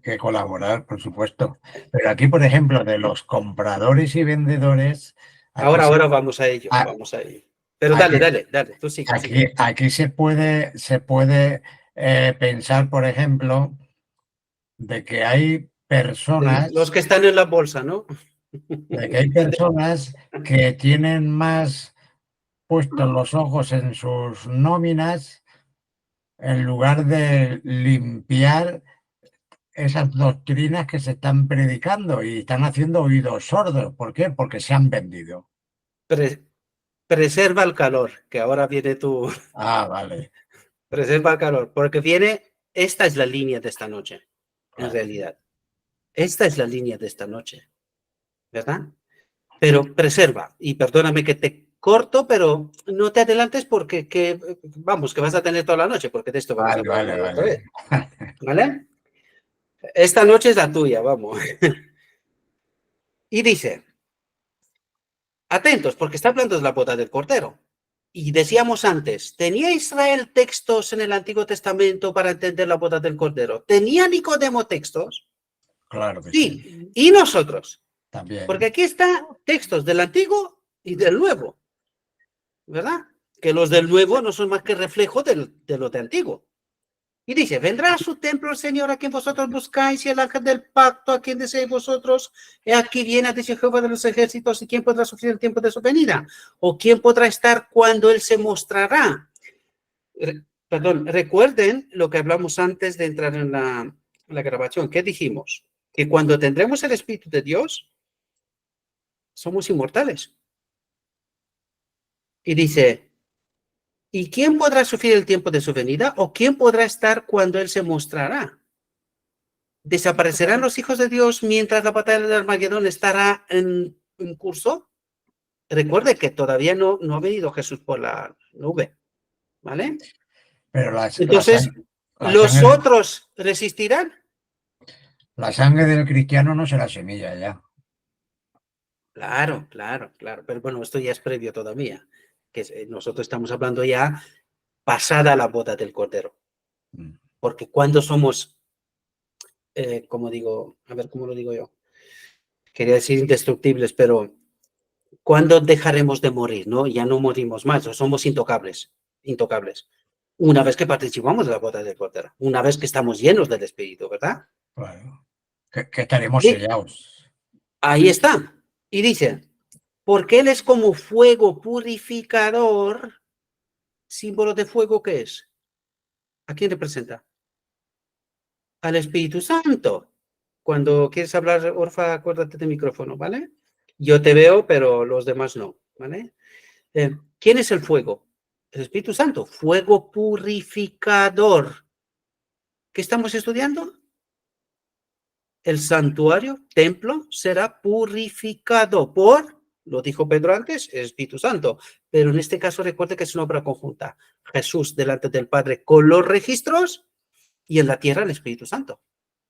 que colaborar, por supuesto. Pero aquí, por ejemplo, de los compradores y vendedores... Ahora vamos a ello, vamos a ello. Pero dale, tú sigue. Aquí se puede pensar, por ejemplo, de que hay personas... Los que están en la bolsa, ¿no? De que hay personas que tienen más puestos los ojos en sus nóminas en lugar de limpiar esas doctrinas que se están predicando y están haciendo oídos sordos. ¿Por qué? Porque se han vendido. preserva el calor, que ahora viene tu... Ah, vale. Preserva el calor, porque viene... Esta es la línea de esta noche, en Claro. realidad. Esta es la línea de esta noche, ¿verdad? Pero preserva, y perdóname que te corto, pero no te adelantes porque vamos, que vas a tener toda la noche, porque de esto vamos a Vale, hablar vale, otra vez, vale. ¿vale? Esta noche es la tuya, vamos. Y dice, atentos, porque está hablando de la boda del Cordero. Y decíamos antes, ¿tenía Israel textos en el Antiguo Testamento para entender la boda del Cordero? ¿Tenía Nicodemo textos? Claro que sí. Sí. ¿Y nosotros? También. Porque aquí están textos del Antiguo y del Nuevo, ¿verdad? Que los del Nuevo no son más que reflejo de los del Antiguo. Y dice, vendrá a su templo el Señor a quien vosotros buscáis y el ángel del pacto a quien deseáis vosotros. He aquí viene, dice Jehová de los ejércitos, y quién podrá sufrir el tiempo de su venida, o quién podrá estar cuando él se mostrará. Perdón, recuerden lo que hablamos antes de entrar en la grabación. ¿Qué dijimos? Que cuando tendremos el Espíritu de Dios, somos inmortales. Y dice, ¿y quién podrá sufrir el tiempo de su venida? ¿O quién podrá estar cuando él se mostrará? ¿Desaparecerán los hijos de Dios mientras la batalla de Armagedón estará en curso? Recuerde que todavía no ha venido Jesús por la nube, ¿vale? Pero Entonces, la ¿los sangre, otros resistirán? la sangre del cristiano no será semilla ya. Claro, claro, claro. Pero bueno, esto ya es previo todavía. Que nosotros estamos hablando ya pasada la boda del Cordero. Porque cuando somos, como digo, a ver cómo lo digo yo. Quería decir indestructibles, pero ¿cuándo dejaremos de morir? ¿No? Ya no morimos más, o somos intocables, intocables. Una vez que participamos de la boda del Cordero, una vez que estamos llenos del Espíritu, ¿verdad? Claro. Que estaremos Y sellados. ahí está. Y dice, porque Él es como fuego purificador, símbolo de fuego, ¿qué es? ¿A quién representa? Al Espíritu Santo. Cuando quieres hablar, Orfa, acuérdate del micrófono, ¿vale? Yo te veo, pero los demás no, ¿vale? ¿Quién es el fuego? El Espíritu Santo, fuego purificador. ¿Qué estamos estudiando? El santuario, templo, será purificado por, lo dijo Pedro antes, el Espíritu Santo. Pero en este caso recuerde que es una obra conjunta. Jesús delante del Padre con los registros y en la tierra el Espíritu Santo,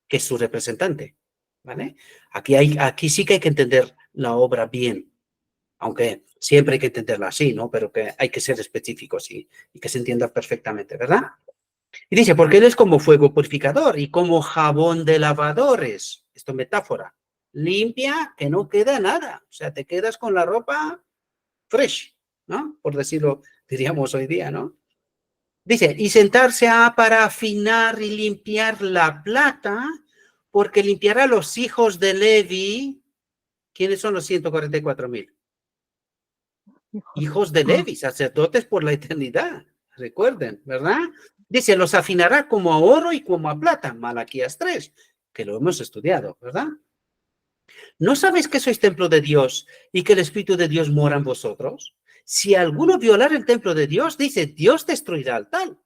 que es su representante. ¿Vale? Aquí sí que hay que entender la obra bien. Aunque siempre hay que entenderla así, ¿no? Pero que hay que ser específicos y que se entienda perfectamente, ¿verdad? Y dice, porque Él es como fuego purificador y como jabón de lavadores. Esto es metáfora. Limpia, que no queda nada. O sea, te quedas con la ropa fresh, ¿no? Por decirlo, diríamos hoy día, ¿no? Dice, y sentarse para afinar y limpiar la plata, porque limpiará a los hijos de Levi. ¿Quiénes son los 144,000? Hijos de Levi, sacerdotes por la eternidad. Recuerden, ¿verdad? Dice, los afinará como a oro y como a plata. Malaquías 3, que lo hemos estudiado, ¿verdad? ¿No sabéis que sois templo de Dios y que el Espíritu de Dios mora en vosotros? Si alguno violar el templo de Dios, dice, Dios destruirá al tal.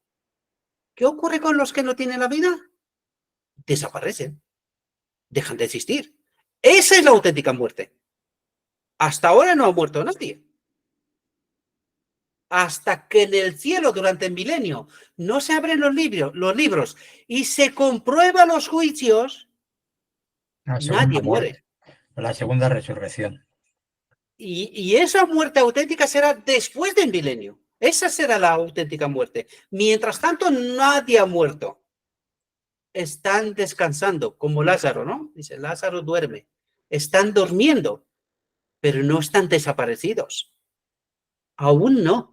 ¿Qué ocurre con los que no tienen la vida? Desaparecen. Dejan de existir. Esa es la auténtica muerte. Hasta ahora no ha muerto nadie. Hasta que en el cielo durante el milenio no se abren los libros y se comprueban los juicios, nadie muere. La segunda resurrección. Y esa muerte auténtica será después del milenio. Esa será la auténtica muerte. Mientras tanto, nadie ha muerto. Están descansando, como Lázaro, ¿no? Dice, Lázaro duerme. Están durmiendo, pero no están desaparecidos. Aún no.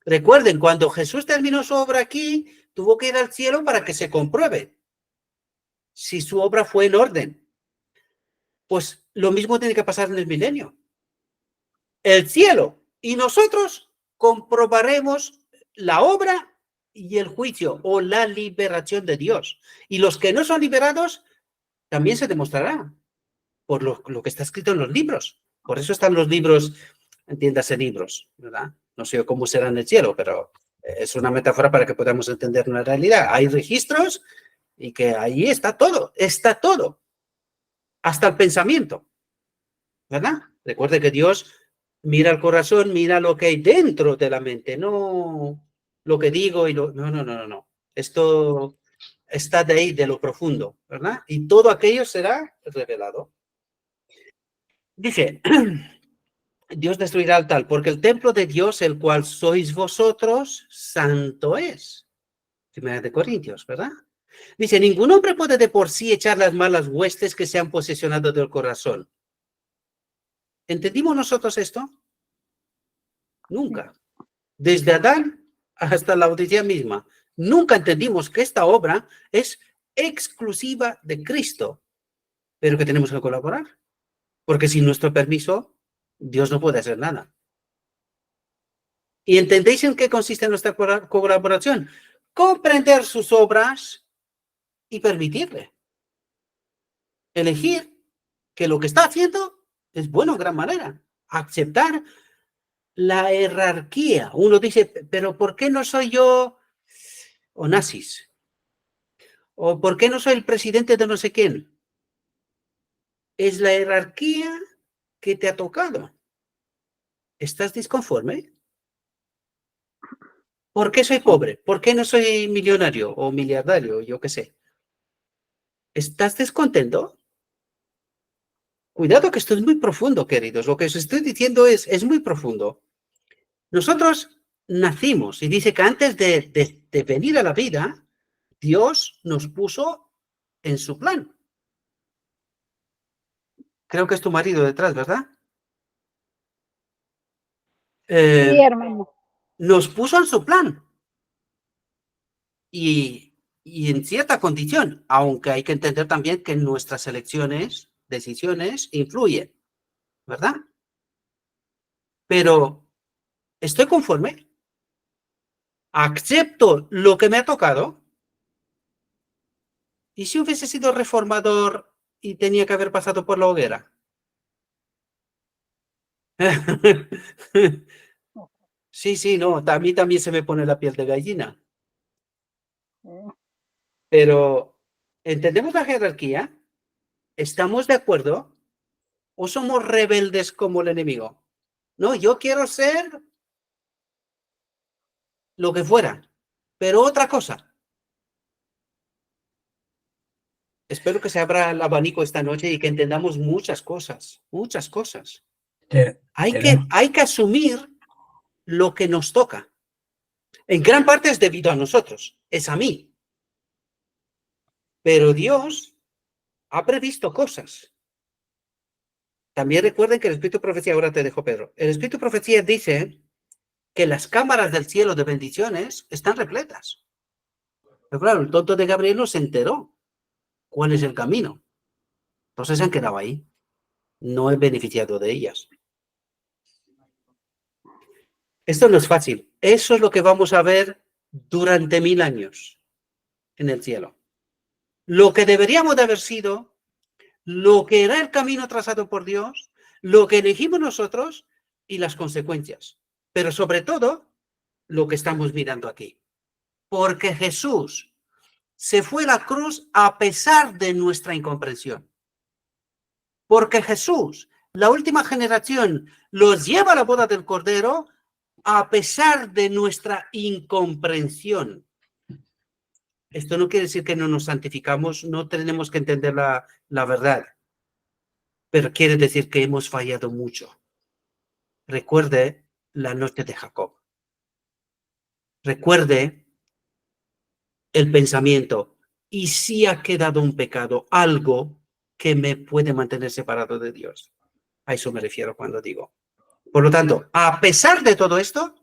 Recuerden, cuando Jesús terminó su obra aquí, tuvo que ir al cielo para que se compruebe si su obra fue en orden. Pues lo mismo tiene que pasar en el milenio. El cielo y nosotros comprobaremos la obra y el juicio o la liberación de Dios. Y los que no son liberados también se demostrará por lo que está escrito en los libros. Por eso están los libros entiéndase libros, ¿verdad? No sé cómo será en el cielo, pero es una metáfora para que podamos entender una realidad. Hay registros y que ahí está todo, hasta el pensamiento, ¿verdad? Recuerde que Dios mira el corazón, mira lo que hay dentro de la mente, no lo que digo y lo... No. Esto está de ahí, de lo profundo, ¿verdad? Y todo aquello será revelado. Dice, Dios destruirá al tal, porque el templo de Dios, el cual sois vosotros, santo es. Primera de Corintios, ¿verdad? Dice, ningún hombre puede de por sí echar las malas huestes que se han posesionado del corazón. ¿Entendimos nosotros esto? Nunca. Desde Adán hasta la Odisea misma. Nunca entendimos que esta obra es exclusiva de Cristo, pero que tenemos que colaborar. Porque sin nuestro permiso, Dios no puede hacer nada. ¿Y entendéis en qué consiste nuestra colaboración? Comprender sus obras y permitirle. Elegir que lo que está haciendo es bueno en gran manera. Aceptar la jerarquía. Uno dice, pero ¿por qué no soy yo Onassis? ¿O por qué no soy el presidente de no sé quién? Es la jerarquía que te ha tocado. ¿Estás disconforme? ¿Por qué soy pobre? ¿Por qué no soy millonario o miliardario? Yo qué sé. ¿Estás descontento? Cuidado que esto es muy profundo, queridos. Lo que os estoy diciendo es muy profundo. Nosotros nacimos y dice que antes de venir a la vida, Dios nos puso en su plan. Creo que es tu marido detrás, ¿verdad? Sí, hermano. Nos puso en su plan. Y en cierta condición, aunque hay que entender también que nuestras elecciones, decisiones, influyen, ¿verdad? Pero estoy conforme, acepto lo que me ha tocado. ¿Y si hubiese sido reformador y tenía que haber pasado por la hoguera? Sí, no, a mí también se me pone la piel de gallina. Pero, ¿entendemos la jerarquía? ¿Estamos de acuerdo? ¿O somos rebeldes como el enemigo? No, yo quiero ser lo que fuera, pero otra cosa. Espero que se abra el abanico esta noche y que entendamos muchas cosas, muchas cosas. Hay que asumir lo que nos toca. En gran parte es debido a nosotros, es a mí. Pero Dios ha previsto cosas. También recuerden que el Espíritu de Profecía, ahora te dejo, Pedro, el Espíritu de Profecía dice que las cámaras del cielo de bendiciones están repletas. Pero claro, el tonto de Gabriel no se enteró cuál es el camino. Entonces se han quedado ahí. No he beneficiado de ellas. Esto no es fácil. Eso es lo que vamos a ver durante 1000 años en el cielo. Lo que deberíamos de haber sido, lo que era el camino trazado por Dios, lo que elegimos nosotros y las consecuencias. Pero sobre todo, lo que estamos mirando aquí. Porque Jesús se fue a la cruz a pesar de nuestra incomprensión. Porque Jesús, la última generación, los lleva a la boda del Cordero a pesar de nuestra incomprensión. Esto no quiere decir que no nos santificamos, no tenemos que entender la verdad, pero quiere decir que hemos fallado mucho. Recuerde la noche de Jacob. Recuerde el pensamiento. ¿Y si ha quedado un pecado, algo que me puede mantener separado de Dios? A eso me refiero cuando digo. Por lo tanto, a pesar de todo esto,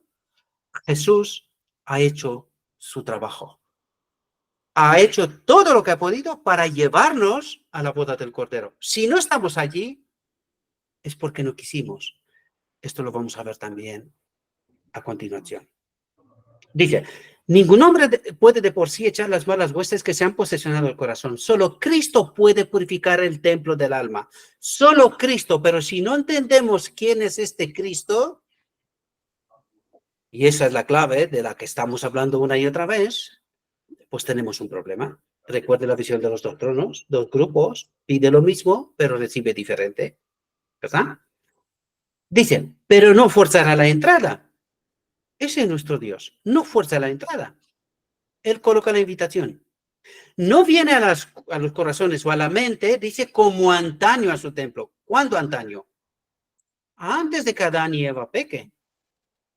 Jesús ha hecho su trabajo. Ha hecho todo lo que ha podido para llevarnos a la boda del Cordero. Si no estamos allí, es porque no quisimos. Esto lo vamos a ver también a continuación. Dice, Ningún hombre puede de por sí echar las malas huestes que se han posesionado el corazón. Solo Cristo puede purificar el templo del alma. Solo Cristo, pero si no entendemos quién es este Cristo, y esa es la clave de la que estamos hablando una y otra vez, pues tenemos un problema. Recuerde la visión de los dos tronos, dos grupos, pide lo mismo, pero recibe diferente, ¿verdad? Dicen, pero no forzará la entrada. Ese es nuestro Dios, no fuerza la entrada. Él coloca la invitación. No viene a los corazones o a la mente, dice, como antaño a su templo. ¿Cuándo antaño? Antes de que Adán y Eva peque.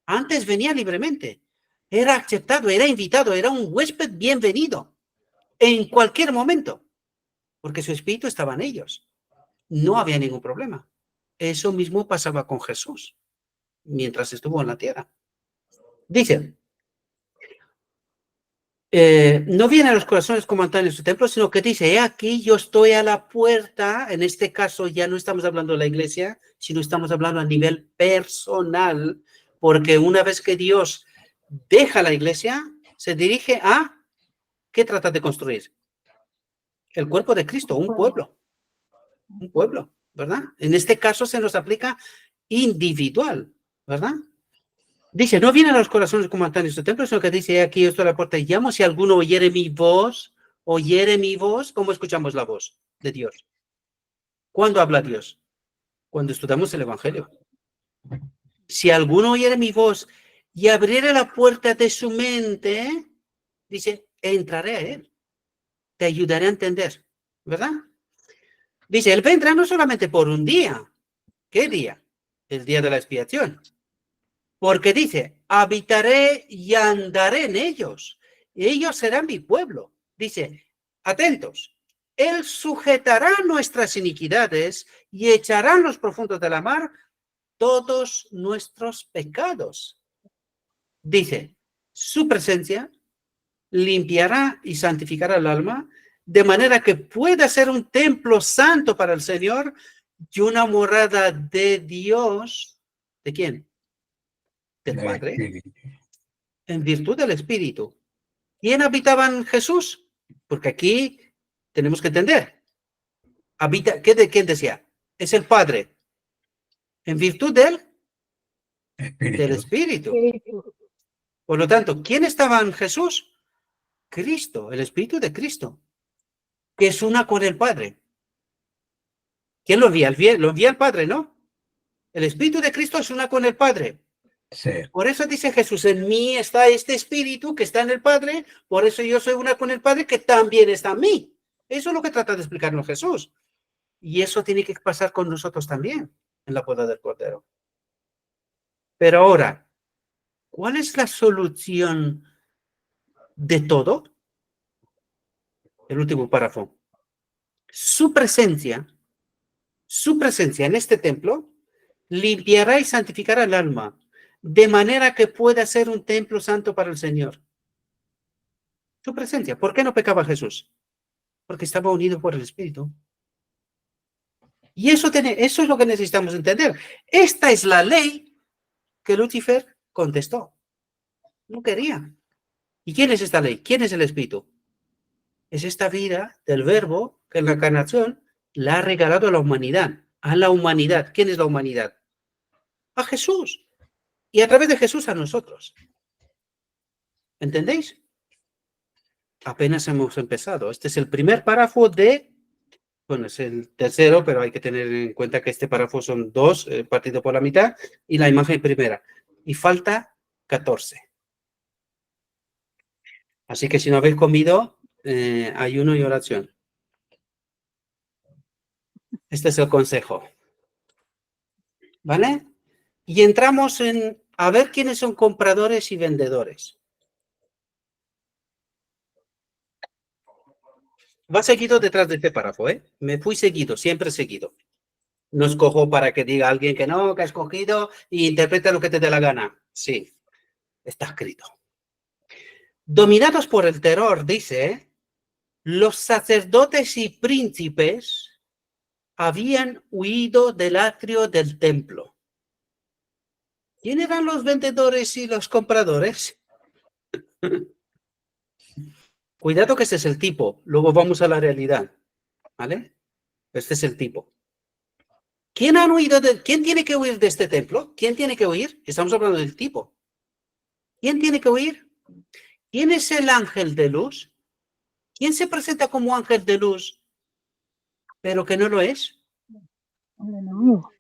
Antes venía libremente. Era aceptado, era invitado, era un huésped bienvenido. En cualquier momento. Porque su espíritu estaba en ellos. No había ningún problema. Eso mismo pasaba con Jesús mientras estuvo en la tierra. Dice, no viene a los corazones como antaño en su templo, sino que dice, he aquí, yo estoy a la puerta. En este caso ya no estamos hablando de la iglesia, sino estamos hablando a nivel personal, porque una vez que Dios deja la iglesia, se dirige a, ¿qué trata de construir? El cuerpo de Cristo, un pueblo, ¿verdad? En este caso se nos aplica individual, ¿verdad? Dice, no vienen a los corazones como antaño en su templo, sino que dice, aquí yo estoy a la puerta y llamo, si alguno oyere mi voz, ¿cómo escuchamos la voz de Dios? ¿Cuándo habla Dios? Cuando estudiamos el Evangelio. Si alguno oyere mi voz y abriere la puerta de su mente, dice, entraré a él, te ayudaré a entender, ¿verdad? Dice, él vendrá no solamente por un día. ¿Qué día? El día de la expiación. Porque dice, habitaré y andaré en ellos. Y ellos serán mi pueblo. Dice, atentos, él sujetará nuestras iniquidades y echará en los profundos de la mar todos nuestros pecados. Dice, su presencia limpiará y santificará el alma, de manera que pueda ser un templo santo para el Señor y una morada de Dios. ¿De quién? Del Padre, en virtud del Espíritu. ¿Quién habitaba en Jesús? Porque aquí tenemos que entender. Habita, ¿quién decía? Es el Padre. En virtud del Espíritu. Por lo tanto, ¿quién estaba en Jesús? Cristo, el Espíritu de Cristo, que es una con el Padre. ¿Quién lo envía? Lo envía el Padre, ¿no? El Espíritu de Cristo es una con el Padre. Sí. Por eso dice Jesús, en mí está este Espíritu que está en el Padre, por eso yo soy una con el Padre que también está en mí. Eso es lo que trata de explicarnos Jesús. Y eso tiene que pasar con nosotros también, en la boda del Cordero. Pero ahora, ¿cuál es la solución de todo? El último párrafo. Su presencia en este templo limpiará y santificará el alma, de manera que pueda ser un templo santo para el Señor. Su presencia. ¿Por qué no pecaba Jesús? Porque estaba unido por el Espíritu. Y eso es lo que necesitamos entender. Esta es la ley que Lucifer contestó. No quería. ¿Y quién es esta ley? ¿Quién es el Espíritu? Es esta vida del Verbo que en la encarnación la ha regalado a la humanidad. A la humanidad. ¿Quién es la humanidad? A Jesús. Y a través de Jesús a nosotros. ¿Entendéis? Apenas hemos empezado. Este es el primer párrafo bueno, es el tercero, pero hay que tener en cuenta que este párrafo son dos, partido por la mitad, y la imagen primera. Y falta 14. Así que si no habéis comido, ayuno y oración. Este es el consejo. ¿Vale? Y entramos a ver quiénes son compradores y vendedores. Va seguido detrás de este párrafo, ¿eh? Me fui seguido, siempre seguido. No escojo para que diga alguien que no, que ha escogido y interpreta lo que te dé la gana. Sí, está escrito. Dominados por el terror, dice, los sacerdotes y príncipes habían huido del atrio del templo. ¿Quién eran los vendedores y los compradores? Cuidado que este es el tipo, luego vamos a la realidad, ¿vale? Este es el tipo. ¿Quién tiene que huir de este templo? ¿Quién tiene que huir? Estamos hablando del tipo. ¿Quién tiene que huir? ¿Quién es el ángel de luz? ¿Quién se presenta como ángel de luz, pero que no lo es? El enemigo.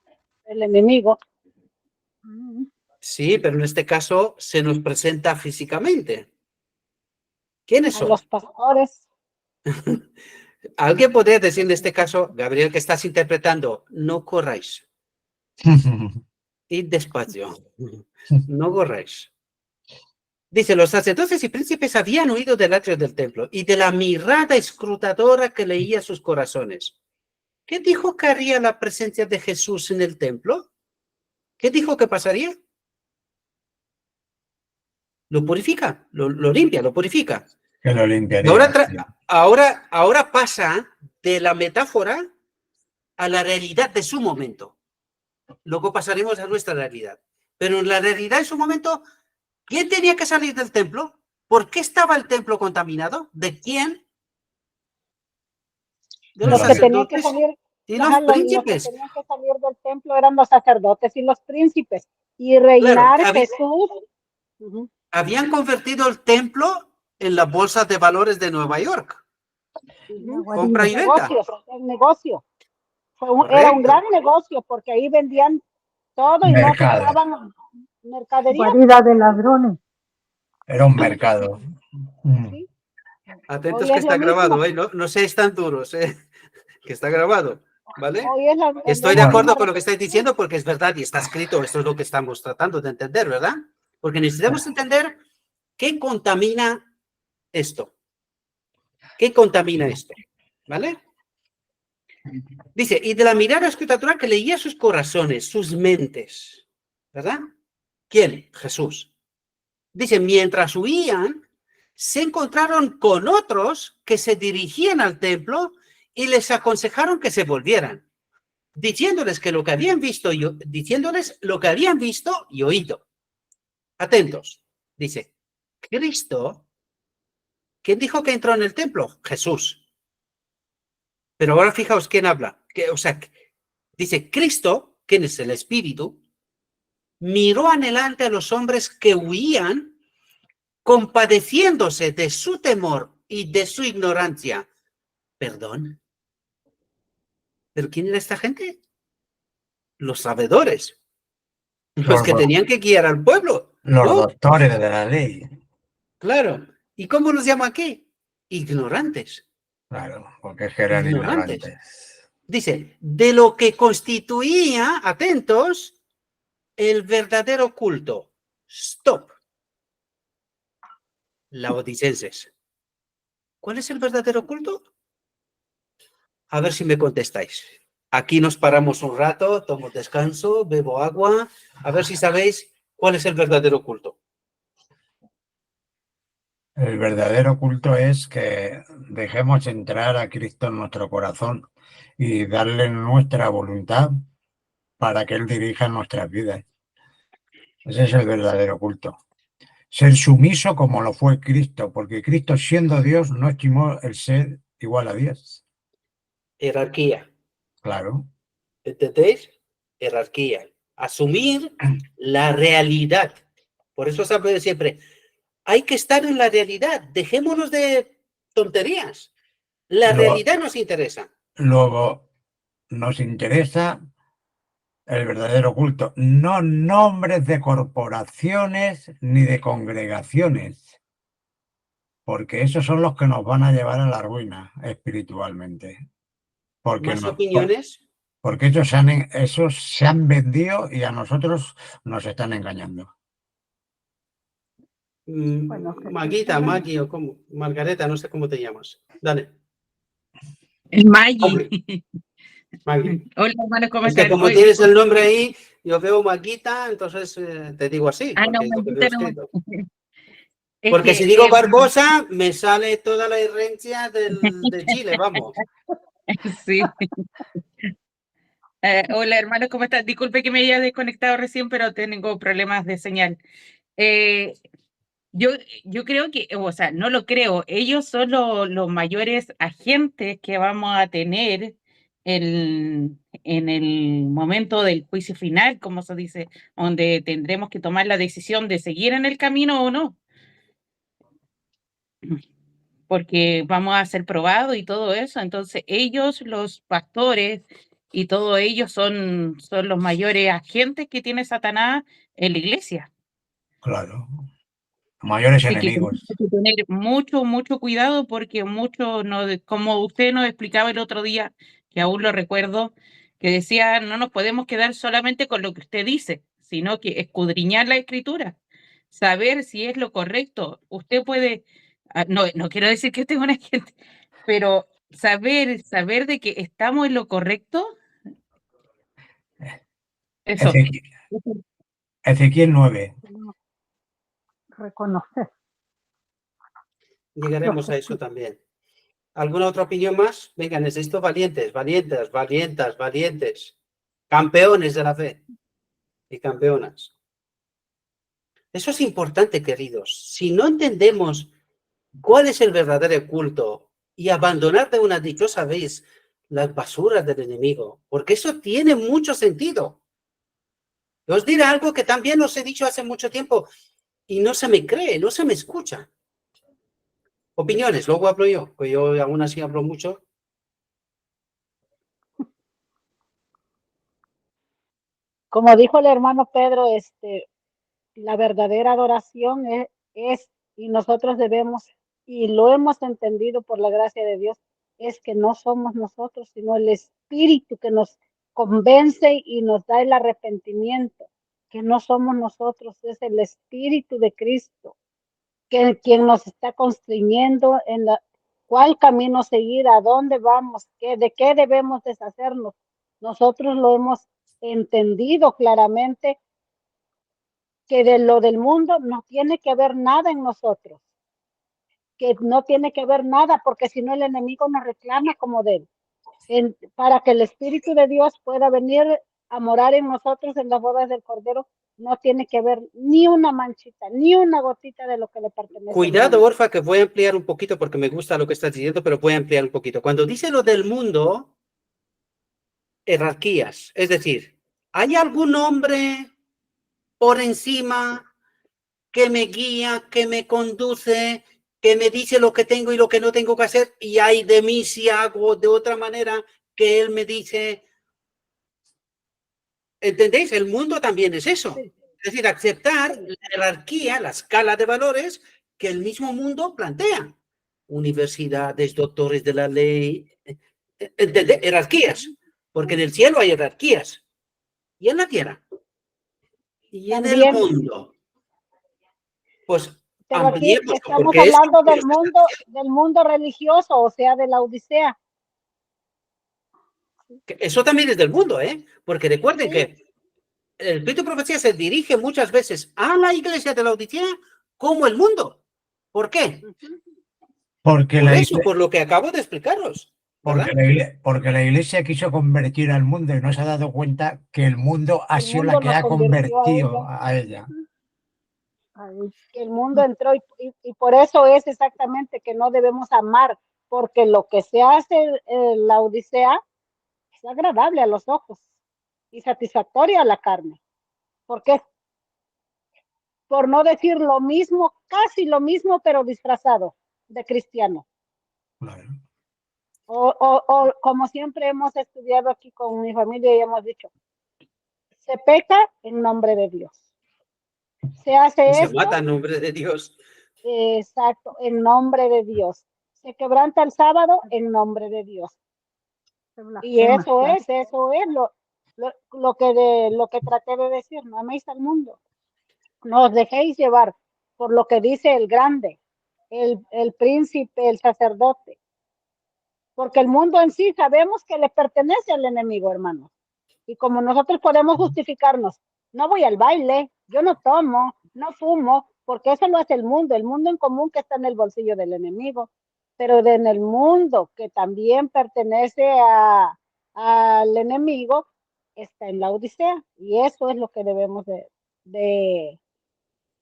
El enemigo. Sí, pero en este caso se nos presenta físicamente. ¿Quiénes A son? los pastores. Alguien podría decir en este caso, Gabriel, que estás interpretando, no corráis, id despacio, no corráis. Dice, los sacerdotes y príncipes habían huido del atrio del templo y de la mirada escrutadora que leía sus corazones. ¿Qué dijo que haría la presencia de Jesús en el templo? ¿Qué dijo que pasaría? Lo purifica, lo limpia, lo purifica. Que lo Y limpiaría. ahora pasa de la metáfora a la realidad de su momento. Luego pasaremos a nuestra realidad. Pero en la realidad de su momento, ¿quién tenía que salir del templo? ¿Por qué estaba el templo contaminado? ¿De quién? De los Los que tenían que sacerdotes salir, y los ajá, los que príncipes. tenían que salir del templo eran los sacerdotes y los príncipes. Y Claro, reinar Jesús. habían convertido el templo en la bolsa de valores de Nueva York. Compra y venta. El negocio. Correcto. Era un gran negocio porque ahí vendían todo y no Mercado. aceptaban mercadería. Guarida de ladrones. Era un mercado. Sí. Atentos Hoy que es lo está grabado, mismo. no seáis tan duros, que está grabado, ¿vale? Hoy es Estoy es de la acuerdo misma con lo que estáis diciendo porque es verdad y está escrito, esto es lo que estamos tratando de entender, ¿verdad? Porque necesitamos entender qué contamina esto. ¿Qué contamina esto? ¿Vale? Dice, y de la mirada escrutadora que leía sus corazones, sus mentes, ¿verdad? ¿Quién? Jesús. Dice, mientras huían, se encontraron con otros que se dirigían al templo y les aconsejaron que se volvieran, diciéndoles lo que habían visto y oído. Atentos. Dice, Cristo, ¿quién dijo que entró en el templo? Jesús. Pero ahora fijaos quién habla. Dice, Cristo, ¿quién es el Espíritu? Miró anhelante a los hombres que huían, compadeciéndose de su temor y de su ignorancia. ¿Perdón? ¿Pero quién era esta gente? Los sabedores. Los que tenían que guiar al pueblo. Los ¿no? doctores de la ley. Claro. ¿Y cómo los llama aquí? Ignorantes. Claro, porque es que eran ignorantes. Dice, de lo que constituía, atentos, el verdadero culto. Stop. Laodicenses. ¿Cuál es el verdadero culto? A ver si me contestáis. Aquí nos paramos un rato, tomo descanso, bebo agua, a ver si sabéis cuál es el verdadero culto. El verdadero culto es que dejemos entrar a Cristo en nuestro corazón y darle nuestra voluntad para que Él dirija nuestras vidas. Ese es el verdadero culto. Ser sumiso como lo fue Cristo, porque Cristo, siendo Dios, no estimó el ser igual a Dios. Jerarquía. Claro. ¿Entendéis? Jerarquía. Asumir la realidad. Por eso se habla de siempre, hay que estar en la realidad. Dejémonos de tonterías. La realidad nos interesa. Luego, nos interesa el verdadero culto, no nombres de corporaciones ni de congregaciones, porque esos son los que nos van a llevar a la ruina espiritualmente. ¿Más opiniones? Porque esos se han vendido y a nosotros nos están engañando. Bueno, Maguita, Maggie o como Margareta, no sé cómo te llamas. Dale. Maggie. Maggie. Hola, hermano, ¿cómo Es estás? que como tienes el nombre ahí, yo veo Maguita, entonces te digo así. No, Porque, Maguita no. porque si digo Barbosa, me sale toda la herencia de Chile, vamos. Sí. Hola, hermano, ¿cómo estás? Disculpe que me haya desconectado recién, pero tengo problemas de señal. yo creo que, o sea, no lo creo, ellos son los mayores agentes que vamos a tener en el momento del juicio final, como se dice, donde tendremos que tomar la decisión de seguir en el camino o no, porque vamos a ser probados y todo eso. Entonces, ellos, los pastores y todos ellos son los mayores agentes que tiene Satanás en la iglesia. Claro. Mayores Así que tenemos enemigos. que tener mucho, mucho cuidado porque mucho, no, como usted nos explicaba el otro día, que aún lo recuerdo, que decía, no nos podemos quedar solamente con lo que usted dice, sino que escudriñar la escritura, saber si es lo correcto. Usted puede, no, no quiero decir que usted es un agente, pero saber de que estamos en lo correcto, eso. Ezequiel 9. Reconocer. Llegaremos a eso también. ¿Alguna otra opinión más? Venga, necesito valientes, valientes, valientas, valientes. Campeones de la fe y campeonas. Eso es importante, queridos. Si no entendemos cuál es el verdadero culto y abandonar de una dichosa vez las basuras del enemigo, porque eso tiene mucho sentido. Os diré algo que también os he dicho hace mucho tiempo y no se me cree, no se me escucha. Opiniones, luego hablo yo, pues yo aún así hablo mucho. Como dijo el hermano Pedro, la verdadera adoración y nosotros debemos, y lo hemos entendido por la gracia de Dios, es que no somos nosotros, sino el Espíritu que nos convence y nos da el arrepentimiento, que no somos nosotros, es el Espíritu de Cristo, que quien nos está constriñendo en cuál camino seguir, a dónde vamos, de qué debemos deshacernos. Nosotros lo hemos entendido claramente que de lo del mundo no tiene que ver nada en nosotros, que no tiene que ver nada, porque si no el enemigo nos reclama como de él. Para que el Espíritu de Dios pueda venir a morar en nosotros en las bodas del Cordero, no tiene que ver ni una manchita, ni una gotita de lo que le pertenece. Cuidado, Orfa, que voy a ampliar un poquito porque me gusta lo que estás diciendo, pero voy a ampliar un poquito. Cuando dice lo del mundo, jerarquías, es decir, ¿hay algún hombre por encima que me guía, que me conduce, que me dice lo que tengo y lo que no tengo que hacer? Y hay de mí si hago de otra manera que él me dice. ¿Entendéis? El mundo también es eso. Sí. Es decir, aceptar la jerarquía, la escala de valores que el mismo mundo plantea. Universidades, doctores de la ley, ¿entendés? Jerarquías. Porque en el cielo hay jerarquías. Y en la tierra. Y en el mundo. Pues pero aquí estamos hablando del mundo religioso, o sea, de la Odisea. Eso también es del mundo, ¿eh? Porque recuerden que el Espíritu de Profecía se dirige muchas veces a la iglesia de la Odisea como el mundo. ¿Por qué? Porque por lo que acabo de explicaros. Porque la iglesia quiso convertir al mundo y no se ha dado cuenta que el mundo ha sido la que ha convertido a ella. El mundo entró y por eso es exactamente que no debemos amar, porque lo que se hace en la Odisea es agradable a los ojos y satisfactorio a la carne. ¿Por qué? Por no decir lo mismo, casi lo mismo, pero disfrazado de cristiano. Claro. O como siempre hemos estudiado aquí con mi familia y hemos dicho, se peca en nombre de Dios. Se hace y esto. Se mata en nombre de Dios. Exacto, en nombre de Dios. Se quebranta el sábado en nombre de Dios. Y eso es lo que traté de decir. No améis al mundo. No os dejéis llevar por lo que dice el grande, el príncipe, el sacerdote. Porque el mundo en sí sabemos que le pertenece al enemigo, hermanos. Y como nosotros podemos justificarnos, no voy al baile, yo no tomo, no fumo, porque eso lo hace el mundo en común que está en el bolsillo del enemigo, pero en el mundo que también pertenece al enemigo, está en la Odisea, y eso es lo que debemos de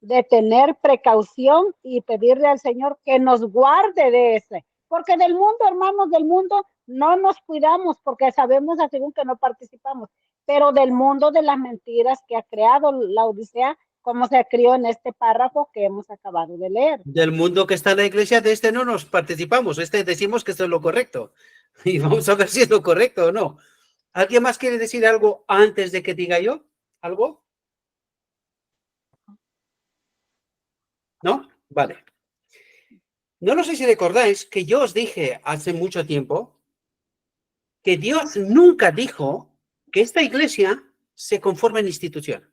de tener precaución y pedirle al Señor que nos guarde de ese. Porque del mundo, hermanos, del mundo no nos cuidamos porque sabemos así que no participamos. Pero del mundo de las mentiras que ha creado la Odisea, como se crió en este párrafo que hemos acabado de leer. Del mundo que está en la iglesia, de este no nos participamos. Este decimos que esto es lo correcto. Y vamos a ver si es lo correcto o no. ¿Alguien más quiere decir algo antes de que diga yo? ¿Algo? ¿No? Vale. No sé si recordáis que yo os dije hace mucho tiempo que Dios nunca dijo que esta iglesia se conforme en institución.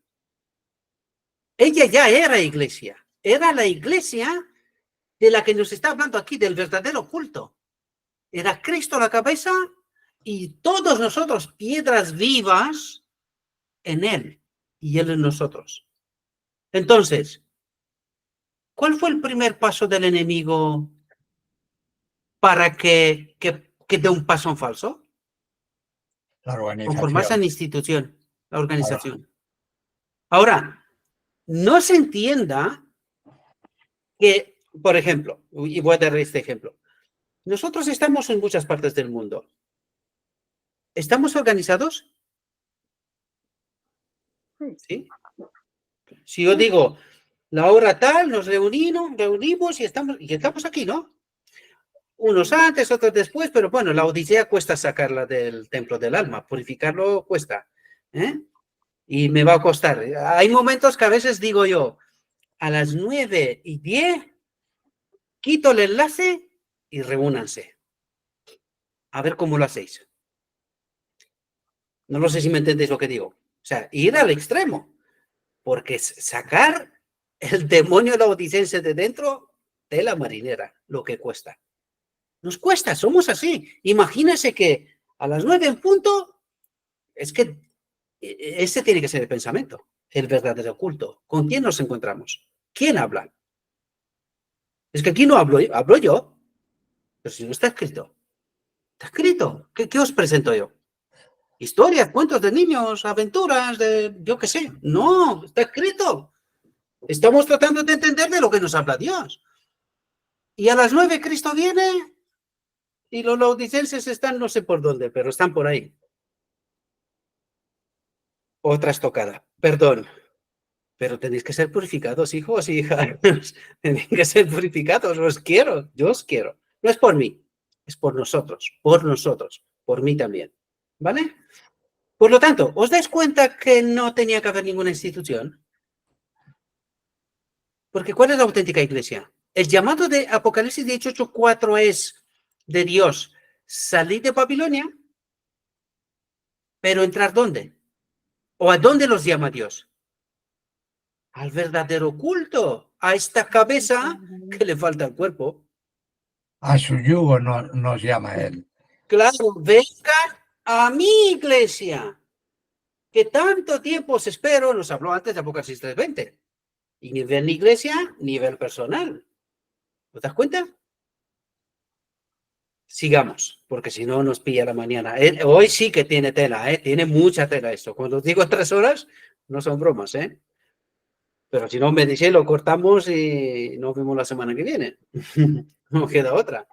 Ella ya era iglesia. Era la iglesia de la que nos está hablando aquí, del verdadero culto. Era Cristo la cabeza y todos nosotros piedras vivas en Él y Él en nosotros. Entonces, ¿cuál fue el primer paso del enemigo para que dé un paso en falso? La Conformarse en organización. institución, la organización. Ahora, no se entienda que, por ejemplo, y voy a dar este ejemplo, nosotros estamos en muchas partes del mundo. ¿Estamos organizados? ¿Sí? Si yo digo, la hora tal, nos reunimos y estamos aquí, ¿no? Unos antes, otros después, pero bueno, la Odisea cuesta sacarla del templo del alma, purificarlo cuesta, ¿eh? Y me va a costar. Hay momentos que a veces digo yo, a las 9:10, quito el enlace y reúnanse. A ver cómo lo hacéis. No sé si me entendéis lo que digo. O sea, ir al extremo, porque sacar el demonio laodicense de dentro de la marinera, lo que cuesta. Nos cuesta, somos así. Imagínense que a las 9 en punto, es que ese tiene que ser el pensamiento, el verdadero culto. ¿Con quién nos encontramos? ¿Quién habla? Es que aquí no hablo yo, pero si no está escrito. Está escrito. ¿Qué os presento yo? Historias, cuentos de niños, aventuras, de yo qué sé. No, está escrito. Estamos tratando de entender de lo que nos habla Dios. Y a las 9 Cristo viene y los laodicenses están no sé por dónde, pero están por ahí. Otra estocada. Perdón. Pero tenéis que ser purificados, hijos y hijas. Tenéis que ser purificados. Yo os quiero. No es por mí, es por nosotros, por mí también. ¿Vale? Por lo tanto, ¿os dais cuenta que no tenía que haber ninguna institución? Porque ¿cuál es la auténtica iglesia? El llamado de Apocalipsis 18:4 es de Dios. Salir de Babilonia, pero ¿entrar dónde? ¿O a dónde los llama Dios? Al verdadero culto, a esta cabeza que le falta el cuerpo. A su yugo nos llama él. Claro, vengan a mi iglesia, que tanto tiempo os espero, nos habló antes de Apocalipsis 3:20. Y nivel iglesia, nivel personal. ¿Te das cuenta? Sigamos, porque si no nos pilla la mañana. Hoy sí que tiene tela, tiene mucha tela esto. Cuando os digo 3 horas, no son bromas, Pero si no me dice, lo cortamos y nos vemos la semana que viene. No queda otra.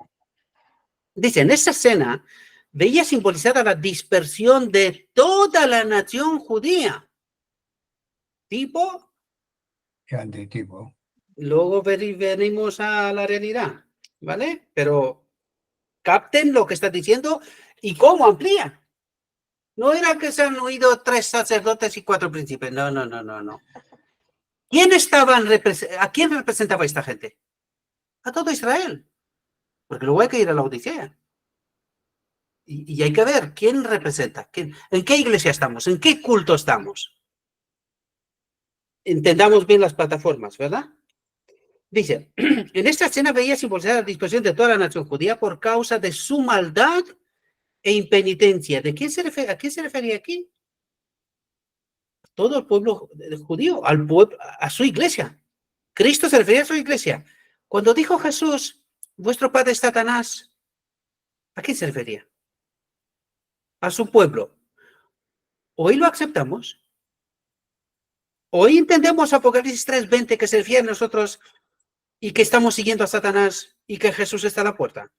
Dice, en esa escena veía simbolizada la dispersión de toda la nación judía. Tipo, Y antitipo. luego venimos a la realidad, ¿vale? Pero capten lo que está diciendo y cómo amplía. No era que se han oído 3 sacerdotes y 4 príncipes. No. ¿A quién representaba esta gente? A todo Israel. Porque luego hay que ir a la Odisea. Y hay que ver quién representa, en qué iglesia estamos, en qué culto estamos. Entendamos bien las plataformas, ¿verdad? Dice, en esta escena veía simbolizada la dispersión de toda la nación judía por causa de su maldad e impenitencia. ¿A quién se refería aquí? Todo el pueblo judío, a su iglesia. Cristo se refería a su iglesia. Cuando dijo Jesús, vuestro padre es Satanás, ¿a quién se refería? A su pueblo. Hoy lo aceptamos. Hoy entendemos Apocalipsis 3:20 que se refiere a nosotros y que estamos siguiendo a Satanás y que Jesús está a la puerta,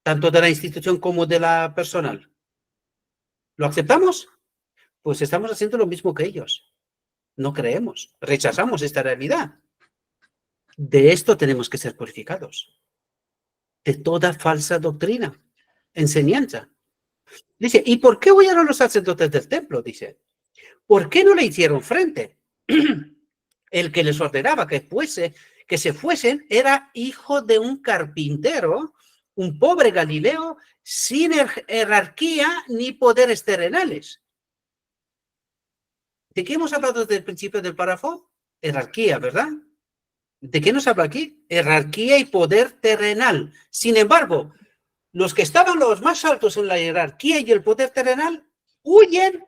tanto de la institución como de la personal. ¿Lo aceptamos? Pues estamos haciendo lo mismo que ellos. No creemos, rechazamos esta realidad. De esto tenemos que ser purificados. De toda falsa doctrina, enseñanza. Dice, ¿y por qué huyeron los sacerdotes del templo? Dice, ¿por qué no le hicieron frente? El que les ordenaba que se fuesen era hijo de un carpintero, un pobre Galileo, sin jerarquía ni poderes terrenales. ¿De qué hemos hablado desde el principio del párrafo? Jerarquía, ¿verdad? ¿De qué nos habla aquí? Jerarquía y poder terrenal. Sin embargo, los que estaban los más altos en la jerarquía y el poder terrenal huyen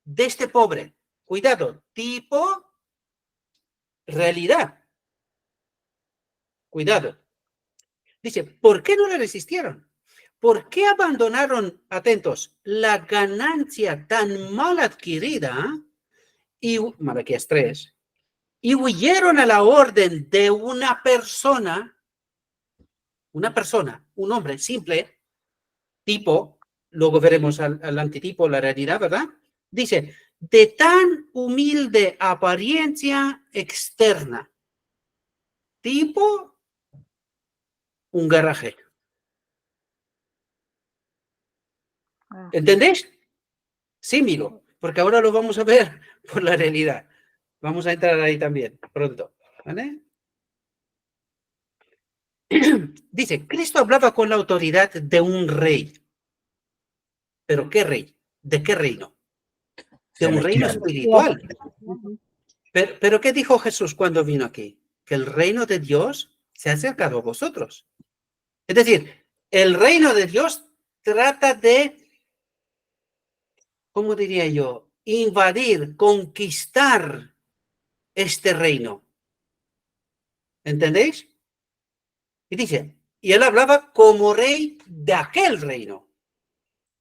de este pobre. Cuidado, tipo realidad. Cuidado. Dice, ¿por qué no le resistieron? ¿Por qué abandonaron, atentos, la ganancia tan mal adquirida, y Malaquías 3, y huyeron a la orden de una persona, un hombre simple, tipo, luego veremos al antitipo, la realidad, ¿verdad? Dice, de tan humilde apariencia externa, tipo un garaje. ¿Entendéis? Sí, miro, porque ahora lo vamos a ver por la realidad. Vamos a entrar ahí también pronto, ¿vale? Dice, Cristo hablaba con la autoridad de un rey. ¿Pero qué rey? ¿De qué reino? De un reino espiritual. Pero ¿qué dijo Jesús cuando vino aquí? Que el reino de Dios se ha acercado a vosotros. Es decir, el reino de Dios trata de, ¿cómo diría yo? Invadir, conquistar este reino. ¿Entendéis? Y dice, y él hablaba como rey de aquel reino.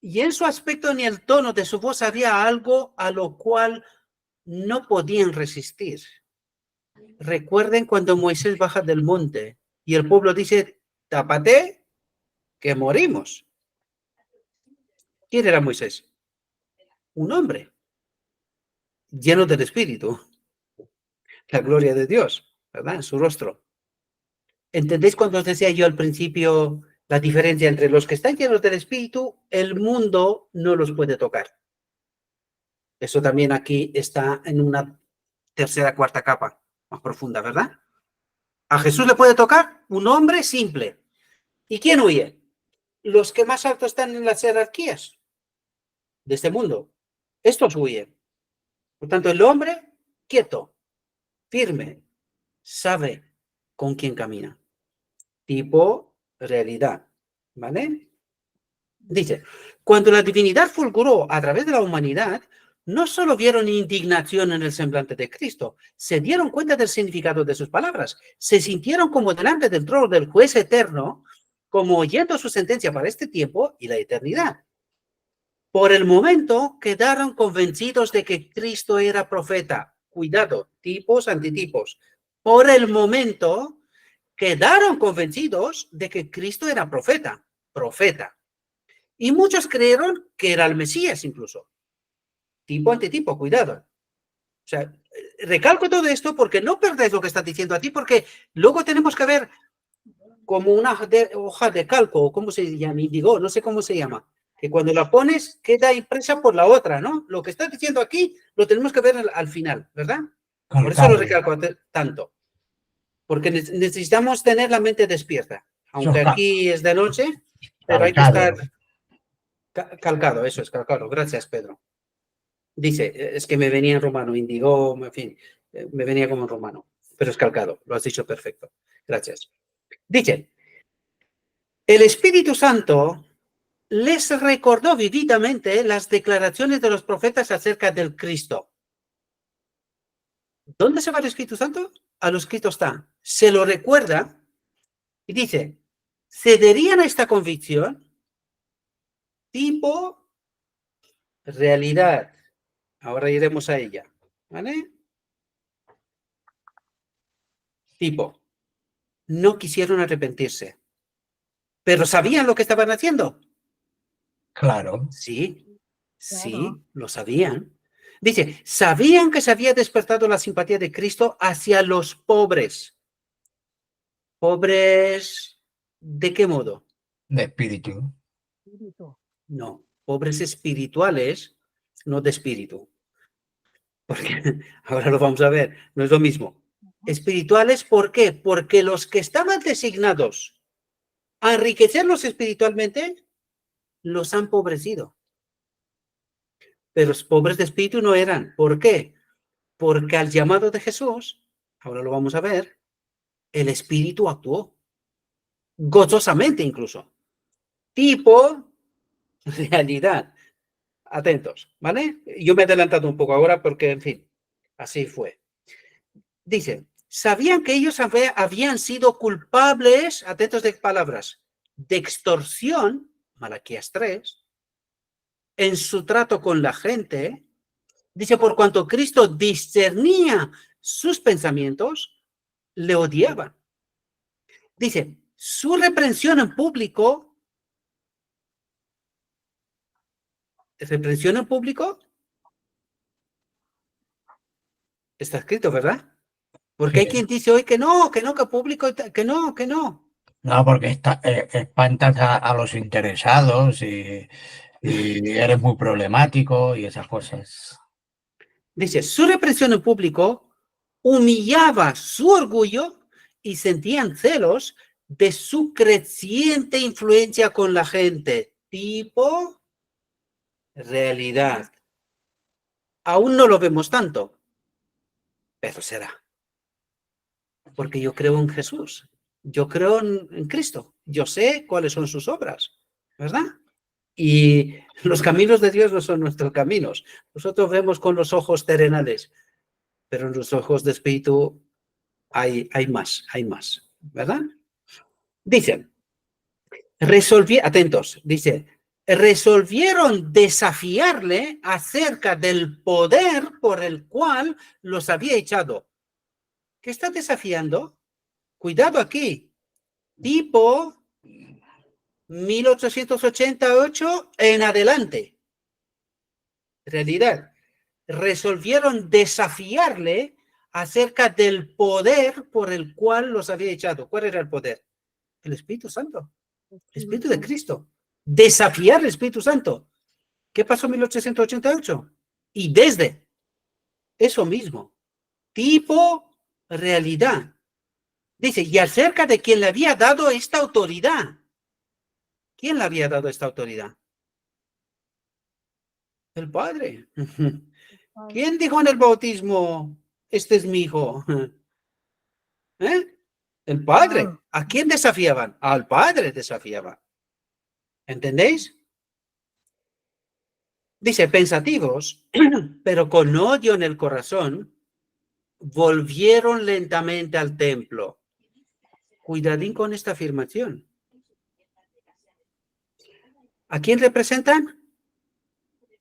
Y en su aspecto ni el tono de su voz había algo a lo cual no podían resistir. Recuerden cuando Moisés baja del monte y el pueblo dice, tápate, que morimos. ¿Quién era Moisés? Un hombre lleno del Espíritu, la gloria de Dios, ¿verdad? En su rostro. ¿Entendéis cuando os decía yo al principio la diferencia entre los que están llenos del Espíritu? El mundo no los puede tocar. Eso también aquí está en una tercera, cuarta capa más profunda, ¿verdad? ¿A Jesús le puede tocar? Un hombre simple. ¿Y quién huye? Los que más alto están en las jerarquías de este mundo. Estos huyen. Por tanto, el hombre quieto, firme, sabe con quién camina. Tipo realidad, ¿vale? Dice, cuando la divinidad fulguró a través de la humanidad, no solo vieron indignación en el semblante de Cristo, se dieron cuenta del significado de sus palabras, se sintieron como delante del trono del juez eterno, como oyendo su sentencia para este tiempo y la eternidad. Por el momento quedaron convencidos de que Cristo era profeta. Cuidado, tipos, antitipos. Por el momento quedaron convencidos de que Cristo era profeta. Y muchos creyeron que era el Mesías incluso. Tipo, antitipo, cuidado. O sea, recalco todo esto porque no perdáis lo que está diciendo a ti, porque luego tenemos que ver como una hoja de calco, o cómo se llama, índigo, no sé cómo se llama, que cuando la pones queda impresa por la otra, ¿no? Lo que está diciendo aquí lo tenemos que ver al final, ¿verdad? Por eso lo recalco tanto. Porque necesitamos tener la mente despierta. Aunque aquí es de noche, pero hay que estar calcado, eso es, calcado. Gracias, Pedro. Dice, es que me venía en romano, índigo, en fin, me venía como en romano, pero es calcado, lo has dicho perfecto. Gracias. Dice, el Espíritu Santo les recordó vividamente las declaraciones de los profetas acerca del Cristo. ¿Dónde se va el Espíritu Santo? A lo escrito está. Se lo recuerda y dice, ¿cederían a esta convicción? Tipo realidad. Ahora iremos a ella. ¿Vale? Tipo, no quisieron arrepentirse, pero ¿sabían lo que estaban haciendo? Claro. Sí, sí, Claro. lo sabían. Dice, sabían que se había despertado la simpatía de Cristo hacia los pobres. ¿Pobres de qué modo? De espíritu. No, pobres espirituales, no de espíritu. Porque ahora lo vamos a ver, no es lo mismo. Espirituales, ¿por qué? Porque los que estaban designados a enriquecerlos espiritualmente, los han empobrecido. Pero los pobres de espíritu no eran. ¿Por qué? Porque al llamado de Jesús, ahora lo vamos a ver, el espíritu actuó. Gozosamente incluso. Tipo, realidad. Atentos, ¿vale? Yo me he adelantado un poco ahora porque, en fin, así fue. Dice, sabían que ellos habían sido culpables, atentos de palabras, de extorsión, Malaquías 3, en su trato con la gente. Dice, por cuanto Cristo discernía sus pensamientos, le odiaban. Dice, su reprensión en público, está escrito, ¿verdad? Porque hay Sí. quien dice hoy que no, que público, que no, que no. No, porque espantas a los interesados y eres muy problemático y esas cosas. Dice, su represión en público humillaba su orgullo y sentían celos de su creciente influencia con la gente. Tipo, realidad. Aún no lo vemos tanto, pero será. Porque yo creo en Jesús. Yo creo en Cristo. Yo sé cuáles son sus obras, ¿verdad? Y los caminos de Dios no son nuestros caminos. Nosotros vemos con los ojos terrenales, pero en los ojos de espíritu hay más, ¿verdad? Dice, atentos, dice, resolvieron desafiarle acerca del poder por el cual los había echado. ¿Qué está desafiando? Cuidado aquí. Tipo 1888 en adelante. Realidad. Resolvieron desafiarle acerca del poder por el cual los había echado. ¿Cuál era el poder? El Espíritu Santo. El Espíritu de Cristo. Desafiar el Espíritu Santo. ¿Qué pasó en 1888? Y desde eso mismo. Tipo realidad. Dice, y acerca de quién le había dado esta autoridad. ¿Quién le había dado esta autoridad? El Padre. ¿Quién dijo en el bautismo, este es mi hijo? ¿Eh? El Padre. ¿A quién desafiaban? Al Padre desafiaban. ¿Entendéis? Dice, pensativos, pero con odio en el corazón, volvieron lentamente al templo. Cuidadín con esta afirmación. ¿A quién representan?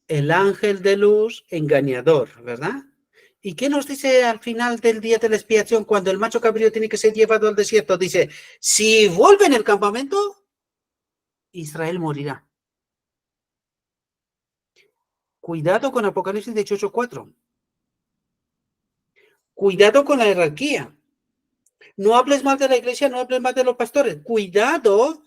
El ángel de luz engañador, ¿verdad? ¿Y qué nos dice al final del día de la expiación cuando el macho cabrío tiene que ser llevado al desierto? Dice, si vuelve en el campamento, Israel morirá. Cuidado con Apocalipsis 18:4. Cuidado con la jerarquía. No hables mal de la iglesia, no hables mal de los pastores. Cuidado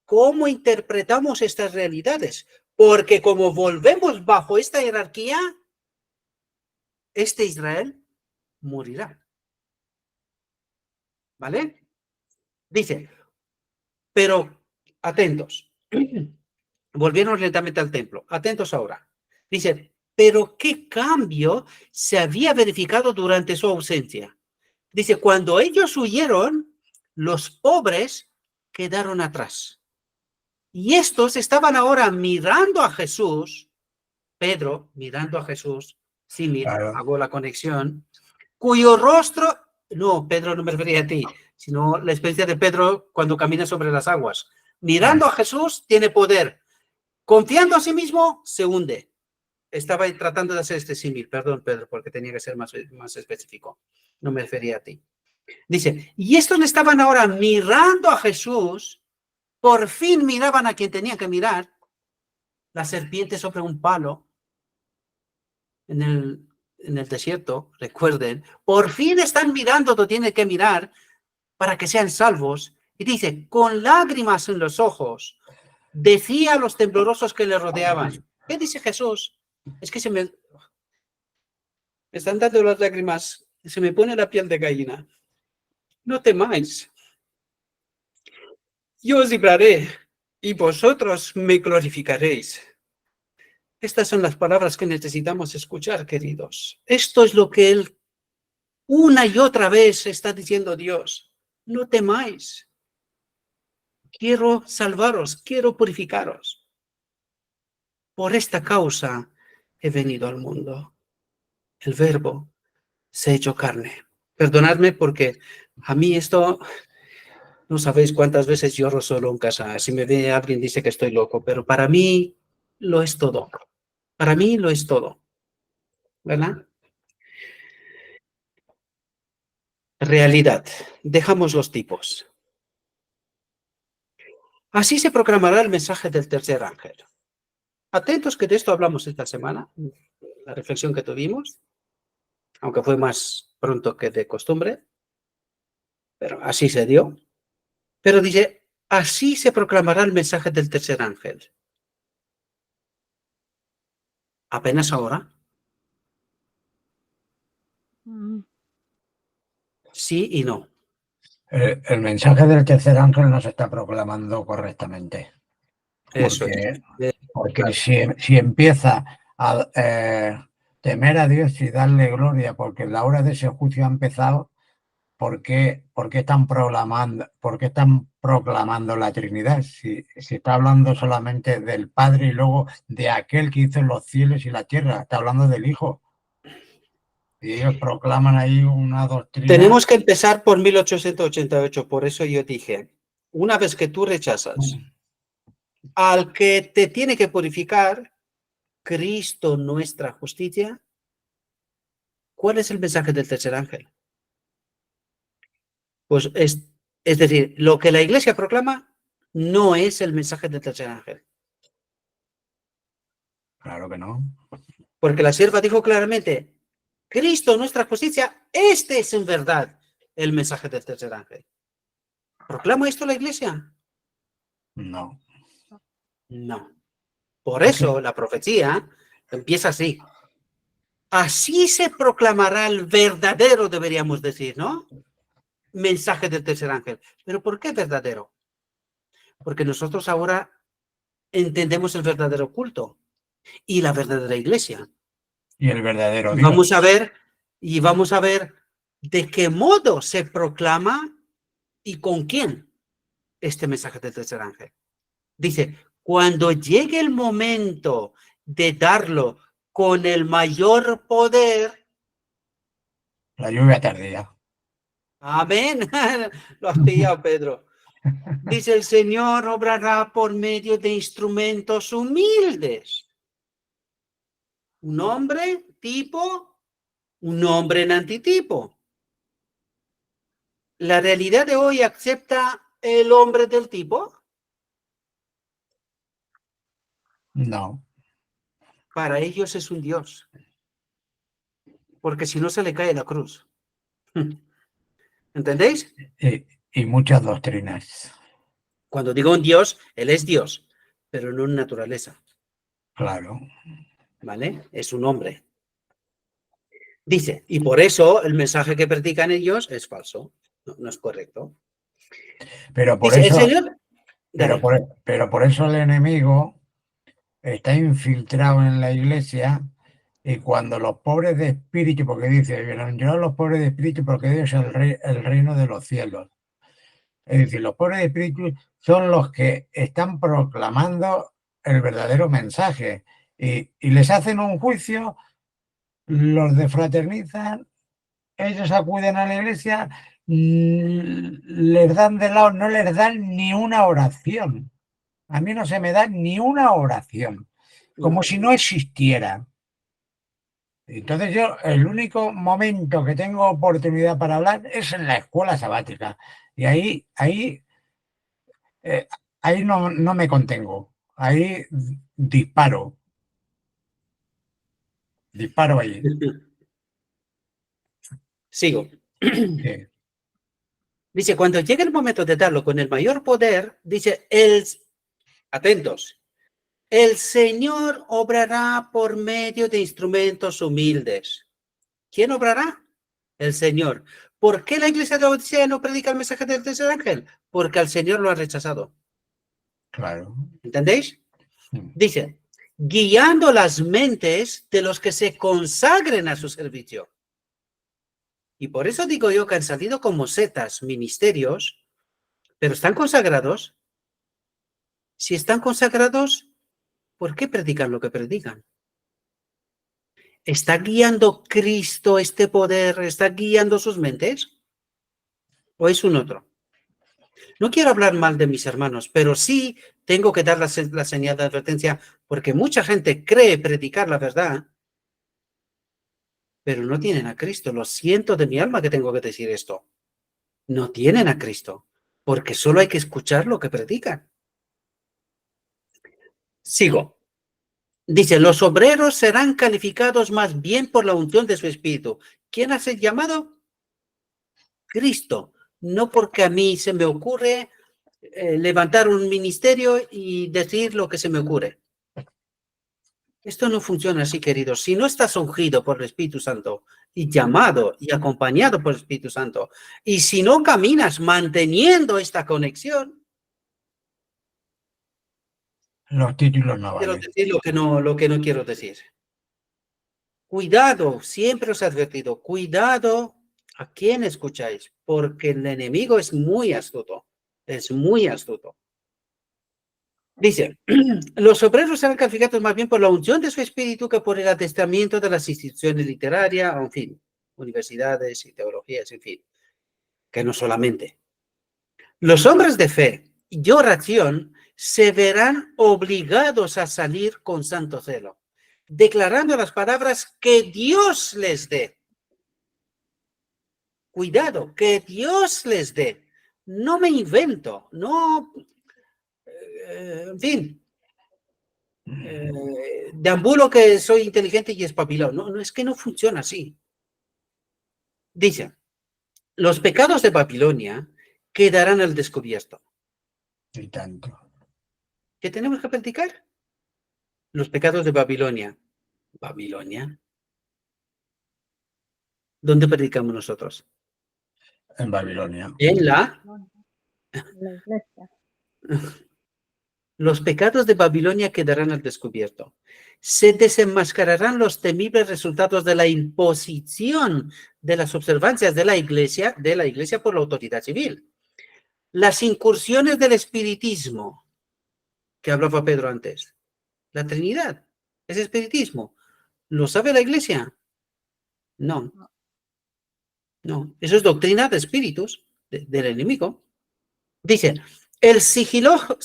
cómo interpretamos estas realidades. Porque como volvemos bajo esta jerarquía, este Israel morirá. ¿Vale? Dice, pero atentos. Volvieron lentamente al templo. Atentos ahora. Dice, pero ¿qué cambio se había verificado durante su ausencia? Dice, cuando ellos huyeron, los pobres quedaron atrás. Y estos estaban ahora mirando a Jesús, Pedro mirando a Jesús, sí, mira, Claro. hago la conexión, cuyo rostro, no, Pedro no me refería a ti, sino la experiencia de Pedro cuando camina sobre las aguas. Mirando a Jesús, tiene poder. Confiando a sí mismo, se hunde. Estaba tratando de hacer este símil, perdón, Pedro, porque tenía que ser más específico. No me refería a ti. Dice, y estos le estaban ahora mirando a Jesús, por fin miraban a quien tenían que mirar, la serpiente sobre un palo en el desierto, recuerden, por fin están mirando donde tienen que mirar para que sean salvos. Y dice, con lágrimas en los ojos, decía a los temblorosos que le rodeaban. ¿Qué dice Jesús? Es que me están dando las lágrimas, se me pone la piel de gallina. No temáis, yo os libraré y vosotros me glorificaréis. Estas son las palabras que necesitamos escuchar, queridos. Esto es lo que él una y otra vez está diciendo Dios. No temáis. Quiero salvaros, quiero purificaros. Por esta causa he venido al mundo. El Verbo se ha hecho carne. Perdonadme porque a mí esto, no sabéis cuántas veces lloro solo en casa. Si me ve alguien dice que estoy loco, pero para mí lo es todo. Para mí lo es todo. ¿Verdad? Realidad. Dejamos los tipos. Así se proclamará el mensaje del tercer ángel. Atentos que de esto hablamos esta semana, la reflexión que tuvimos, aunque fue más pronto que de costumbre, pero así se dio. Pero dice, así se proclamará el mensaje del tercer ángel. Apenas ahora. Sí y no. El mensaje del tercer ángel no se está proclamando correctamente. Eso es. Porque Claro. si empieza a temer a Dios y darle gloria, porque la hora de ese juicio ha empezado, ¿por qué están proclamando la Trinidad? Si está hablando solamente del Padre y luego de aquel que hizo los cielos y la tierra, está hablando del Hijo. Y ellos proclaman ahí una doctrina. Tenemos que empezar por 1888, por eso yo dije, una vez que tú rechazas al que te tiene que purificar, Cristo nuestra justicia, ¿cuál es el mensaje del tercer ángel? Pues es decir, lo que la Iglesia proclama no es el mensaje del tercer ángel. Claro que no. Porque la sierva dijo claramente, Cristo nuestra justicia, este es en verdad el mensaje del tercer ángel. ¿Proclama esto la Iglesia? No. No. Por eso la profecía empieza así. Así se proclamará el verdadero, deberíamos decir, ¿no? Mensaje del tercer ángel. ¿Pero por qué verdadero? Porque nosotros ahora entendemos el verdadero culto y la verdadera iglesia. Y el verdadero Dios. Vamos a ver de qué modo se proclama y con quién este mensaje del tercer ángel. Dice, cuando llegue el momento de darlo con el mayor poder. La lluvia tardía. Amén. Lo has pillado, Pedro. Dice, el Señor obrará por medio de instrumentos humildes. Un hombre tipo, un hombre en antitipo. ¿La realidad de hoy acepta el hombre del tipo? No. Para ellos es un Dios. Porque si no se le cae la cruz. ¿Entendéis? Y muchas doctrinas. Cuando digo un Dios, Él es Dios, pero no en naturaleza. Claro. ¿Vale? Es un hombre. Dice, y por eso el mensaje que predican ellos es falso. No es correcto. Pero por Dice, eso, el Señor... pero por eso el enemigo está infiltrado en la iglesia, y cuando los pobres de espíritu, porque dice, bienaventurados los pobres de espíritu, porque Dios es el reino de los cielos. Es decir, los pobres de espíritu son los que están proclamando el verdadero mensaje, y les hacen un juicio, los defraternizan, ellos acuden a la iglesia, les dan de lado, no les dan ni una oración. A mí no se me da ni una oración, como si no existiera. Entonces yo, el único momento que tengo oportunidad para hablar es en la escuela sabática. Y ahí no me contengo. Ahí disparo ahí. Sigo. Sí. Dice, cuando llegue el momento de darlo con el mayor poder, dice, atentos, el Señor obrará por medio de instrumentos humildes. ¿Quién obrará? El Señor. ¿Por qué la iglesia de Odisea no predica el mensaje del tercer ángel? Porque al Señor lo ha rechazado. Claro. ¿Entendéis? Dice, guiando las mentes de los que se consagren a su servicio. Y por eso digo yo que han salido como setas ministerios, pero están consagrados. Si están consagrados, ¿por qué predican lo que predican? ¿Está guiando Cristo este poder? ¿Está guiando sus mentes? ¿O es un otro? No quiero hablar mal de mis hermanos, pero sí tengo que dar la señal de advertencia porque mucha gente cree predicar la verdad, pero no tienen a Cristo. Lo siento de mi alma que tengo que decir esto. No tienen a Cristo, porque solo hay que escuchar lo que predican. Sigo. Dice, los obreros serán calificados más bien por la unción de su espíritu. ¿Quién hace el llamado? Cristo. No porque a mí se me ocurre levantar un ministerio y decir lo que se me ocurre. Esto no funciona así, queridos. Si no estás ungido por el Espíritu Santo y llamado y acompañado por el Espíritu Santo, y si no caminas manteniendo esta conexión, Los títulos no quiero valen. decir lo que no quiero decir. Cuidado, siempre os he advertido, cuidado a quién escucháis, porque el enemigo es muy astuto, es muy astuto. Dice, los obreros serán calificados más bien por la unción de su espíritu que por el adiestramiento de las instituciones literarias, en fin, universidades y teologías, en fin, que no solamente. Los hombres de fe y oración se verán obligados a salir con santo celo, declarando las palabras que Dios les dé. Cuidado, que Dios les dé. No me invento, no, en fin, deambulo que soy inteligente y espabilado. No, es que no funciona así. Dice, los pecados de Babilonia quedarán al descubierto. Y tanto. ¿Qué tenemos que practicar? Los pecados de Babilonia. ¿Babilonia? ¿Dónde predicamos nosotros? En Babilonia. En la iglesia. Los pecados de Babilonia quedarán al descubierto. Se desenmascararán los temibles resultados de la imposición de las observancias de la iglesia por la autoridad civil. Las incursiones del espiritismo, que hablaba Pedro antes. La Trinidad es espiritismo. ¿Lo sabe la iglesia? No. No. Eso es doctrina de espíritus del enemigo. Dice, el sigiloso,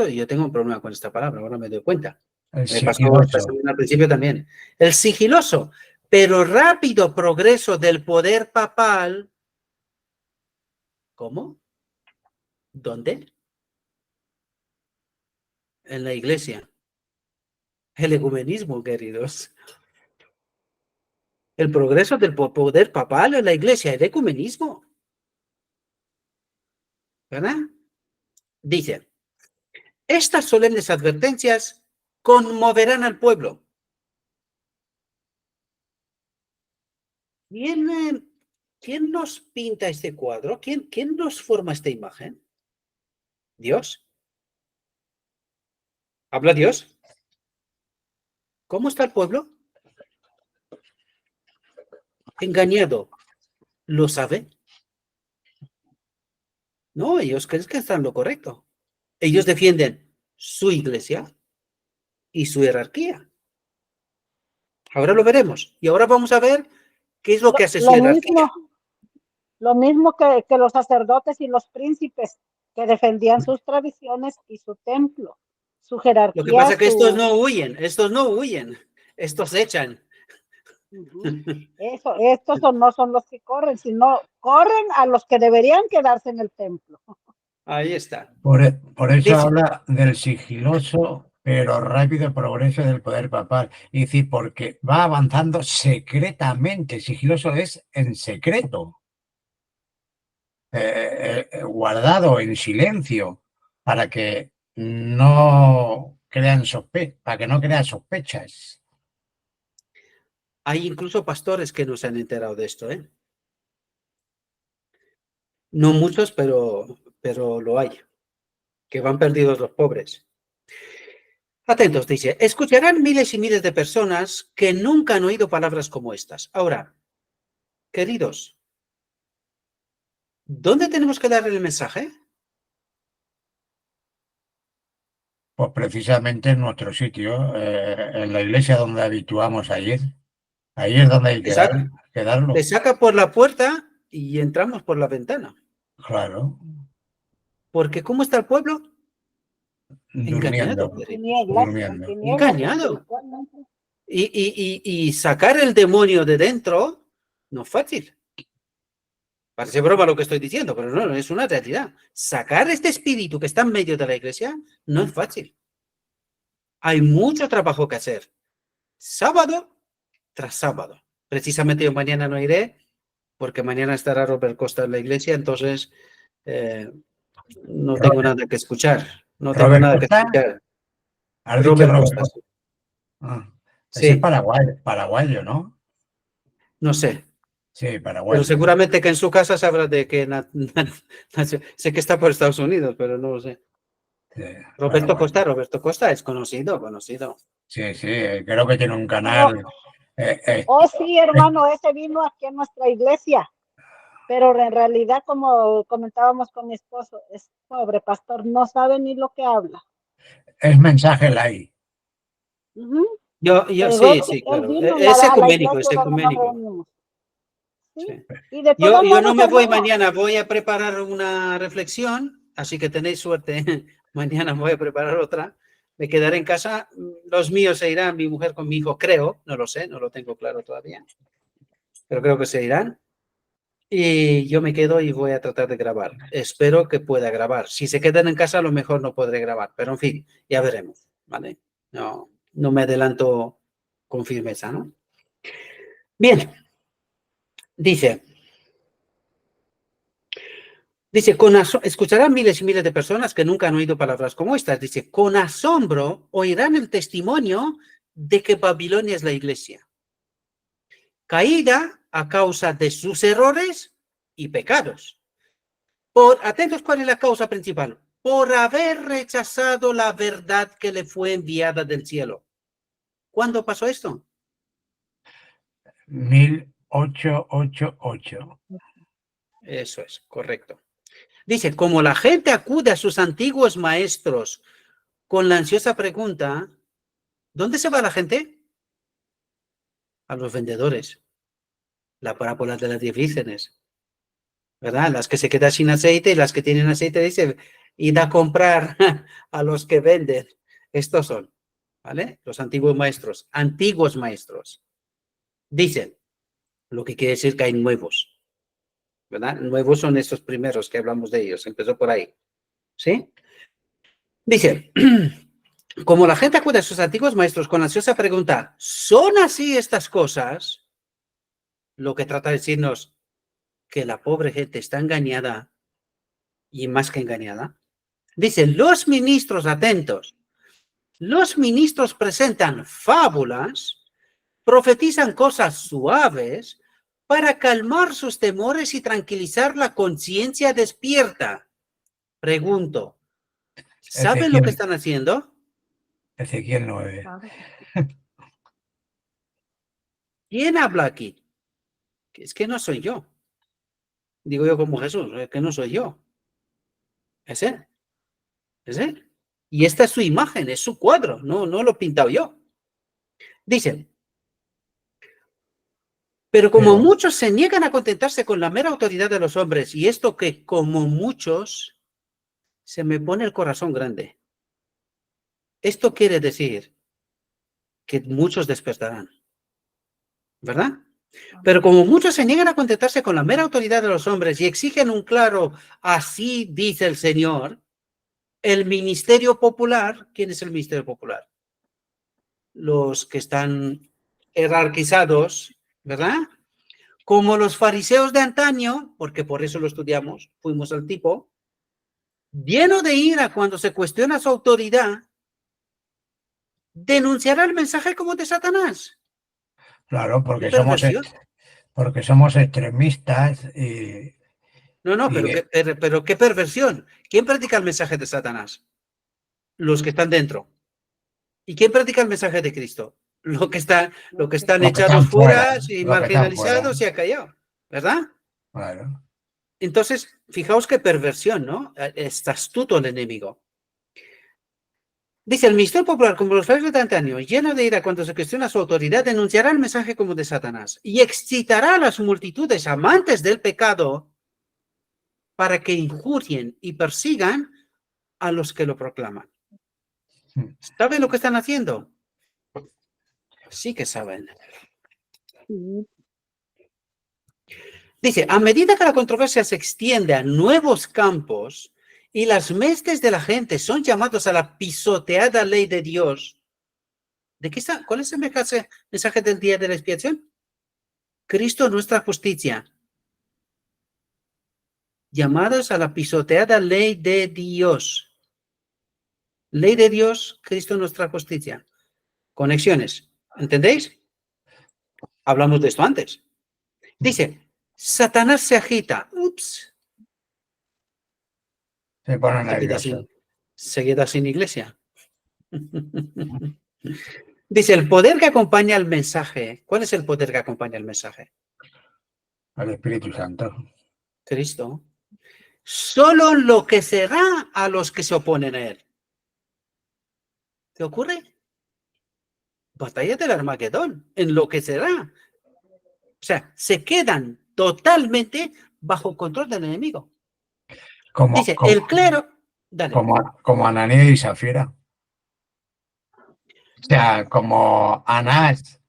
y yo tengo un problema con esta palabra, ahora me doy cuenta. El Me pasó sigiloso. al principio también. El sigiloso, pero rápido progreso del poder papal. ¿Cómo? ¿Dónde? En la iglesia. El ecumenismo, queridos. El progreso del poder papal en la iglesia, el ecumenismo. ¿Verdad? Dice, estas solemnes advertencias conmoverán al pueblo. ¿Quién nos pinta este cuadro? ¿Quién nos forma esta imagen? ¿Dios? ¿Habla Dios? ¿Cómo está el pueblo? Engañado. ¿Lo sabe? No, ellos creen que están en lo correcto. Ellos defienden su iglesia y su jerarquía. Ahora lo veremos. Y ahora vamos a ver qué es lo que hace su jerarquía. Lo mismo que los sacerdotes y los príncipes que defendían sus tradiciones y su templo, su jerarquía. Lo que pasa es que estos no huyen, estos echan. Ujú. Estos no son los que corren, sino corren a los que deberían quedarse en el templo. Ahí está. Por eso Dice, habla del sigiloso pero rápido progreso del poder papal. Y decir, porque va avanzando secretamente. Sigiloso es en secreto, guardado en silencio, para que no crean para que no crean sospechas. hay incluso pastores que no se han enterado de esto, ¿eh? No muchos, pero lo hay, que van perdidos los pobres. Atentos, dice, escucharán miles y miles de personas que nunca han oído palabras como estas. Ahora, queridos, ¿dónde tenemos que dar el mensaje? Pues precisamente en nuestro sitio, en la iglesia donde habituamos a ir. Ahí es donde hay que darlo. Te saca por la puerta y entramos por la ventana. Claro, Porque ¿cómo está el pueblo? Engañado, durmiendo, queridos. durmiendo. Engañado. Espiritualmente. Y sacar el demonio de dentro no es fácil. Parece broma lo que estoy diciendo, pero no, es una realidad. Sacar este espíritu que está en medio de la iglesia no es fácil. Hay mucho trabajo que hacer. Sábado tras sábado. Precisamente yo mañana no iré, porque mañana estará Robert Costa en la iglesia, entonces no tengo nada que escuchar. No tengo ¿Robert nada que Costa? escuchar. ¿Has dicho Robert Robert Costa, Costa? Ah, ese es sí, paraguayo, ¿no? no sé. Sí, Pero paraguayo. seguramente que en su casa sabrá de que sé que está por Estados Unidos, pero no lo sé. Sí, Roberto paraguayo. Roberto Costa es conocido. Sí, sí, creo que tiene un canal. Oh, sí, hermano, ese vino aquí a nuestra iglesia, pero en realidad, como comentábamos con mi esposo, es pobre pastor, no sabe ni lo que habla. Es mensaje light. Ujú. Yo sí, sí, Él claro. vino Es a la ecuménico, es iglesia donde nos ecuménico. reunimos. ¿Sí? Sí. Y de Yo todos no modos, me voy hermano, mañana, voy a preparar una reflexión, así que tenéis suerte. Mañana voy a preparar otra. Me quedaré en casa. Los míos se irán, mi mujer con mi hijo, creo. No lo sé, no lo tengo claro todavía. Pero creo que se irán. Y yo me quedo y voy a tratar de grabar. Espero que pueda grabar. Si se quedan en casa, a lo mejor no podré grabar. Pero en fin, ya veremos. ¿Vale? No me adelanto con firmeza, ¿no? Bien. Dice, escucharán miles y miles de personas que nunca han oído palabras como estas. Dice, con asombro oirán el testimonio de que Babilonia es la iglesia, caída a causa de sus errores y pecados. Atentos, ¿cuál es la causa principal? Por haber rechazado la verdad que le fue enviada del cielo. ¿Cuándo pasó esto? 1888. Eso es, correcto. Dice, como la gente acude a sus antiguos maestros con la ansiosa pregunta, ¿dónde se va la gente? A los vendedores. La parábola de las 10 vírgenes, ¿verdad? Las que se quedan sin aceite y las que tienen aceite, dice, id a comprar a los que venden. Estos son, ¿vale? Los antiguos maestros. Dicen, lo que quiere decir que hay nuevos, ¿verdad? Nuevos son estos primeros que hablamos de ellos, empezó por ahí, ¿sí? Dice, como la gente acude a sus antiguos maestros con ansiosa pregunta, ¿son así estas cosas? Lo que trata de decirnos que la pobre gente está engañada y más que engañada. Dice, los ministros atentos, los ministros presentan fábulas, profetizan cosas suaves para calmar sus temores y tranquilizar la conciencia despierta. Pregunto, ¿saben lo que están haciendo? Ezequiel 9. ¿Quién habla aquí? Es que no soy yo. Digo yo como Jesús, es que no soy yo. Es él. Es él. Y esta es su imagen, es su cuadro, no lo he pintado yo. Dicen, pero como muchos se niegan a contentarse con la mera autoridad de los hombres, y esto que como muchos se me pone el corazón grande. Esto quiere decir que muchos despertarán. ¿verdad? Pero como muchos se niegan a contentarse con la mera autoridad de los hombres y exigen un claro, así dice el Señor, el ministerio popular, ¿quién es el ministerio popular? Los que están jerarquizados, ¿verdad? Como los fariseos de antaño, porque por eso lo estudiamos, fuimos al tipo, lleno de ira cuando se cuestiona su autoridad, denunciará el mensaje como de Satanás. Claro, ¿Qué perversión? porque somos extremistas y... No, pero qué perversión. ¿Quién predica el mensaje de Satanás? Los que están dentro. ¿Y quién predica el mensaje de Cristo? Los que están echados fuera y marginalizados y acallados, ¿verdad? Claro. Entonces, fijaos qué perversión, ¿no? Está astuto el enemigo. Dice, el ministerio popular, como los fariseos de antaño, lleno de ira cuando se cuestiona su autoridad, denunciará el mensaje como de Satanás y excitará a las multitudes amantes del pecado para que injurien y persigan a los que lo proclaman. ¿Saben lo que están haciendo? Sí que saben. Dice, a medida que la controversia se extiende a nuevos campos y las mentes de la gente son llamados a la pisoteada ley de Dios, ¿de qué está? ¿Cuál es el mensaje del día de la expiación? Cristo, nuestra justicia. Llamados a la pisoteada ley de Dios. Ley de Dios, Cristo, nuestra justicia. Conexiones. ¿Entendéis? Hablamos de esto antes. Dice, Satanás se agita. Ups. Se ponen nerviosos. Se queda sin iglesia. Dice, el poder que acompaña el mensaje. ¿Cuál es el poder que acompaña el mensaje? El Espíritu Santo. Cristo. Solo enloquecerá a los que se oponen a él. ¿Qué ocurre? Batalla del Armagedón. Enloquecerá. O sea, se quedan totalmente bajo control del enemigo. Dice, el clero... Dale. Como Ananías y Zafira. O sea, como Anás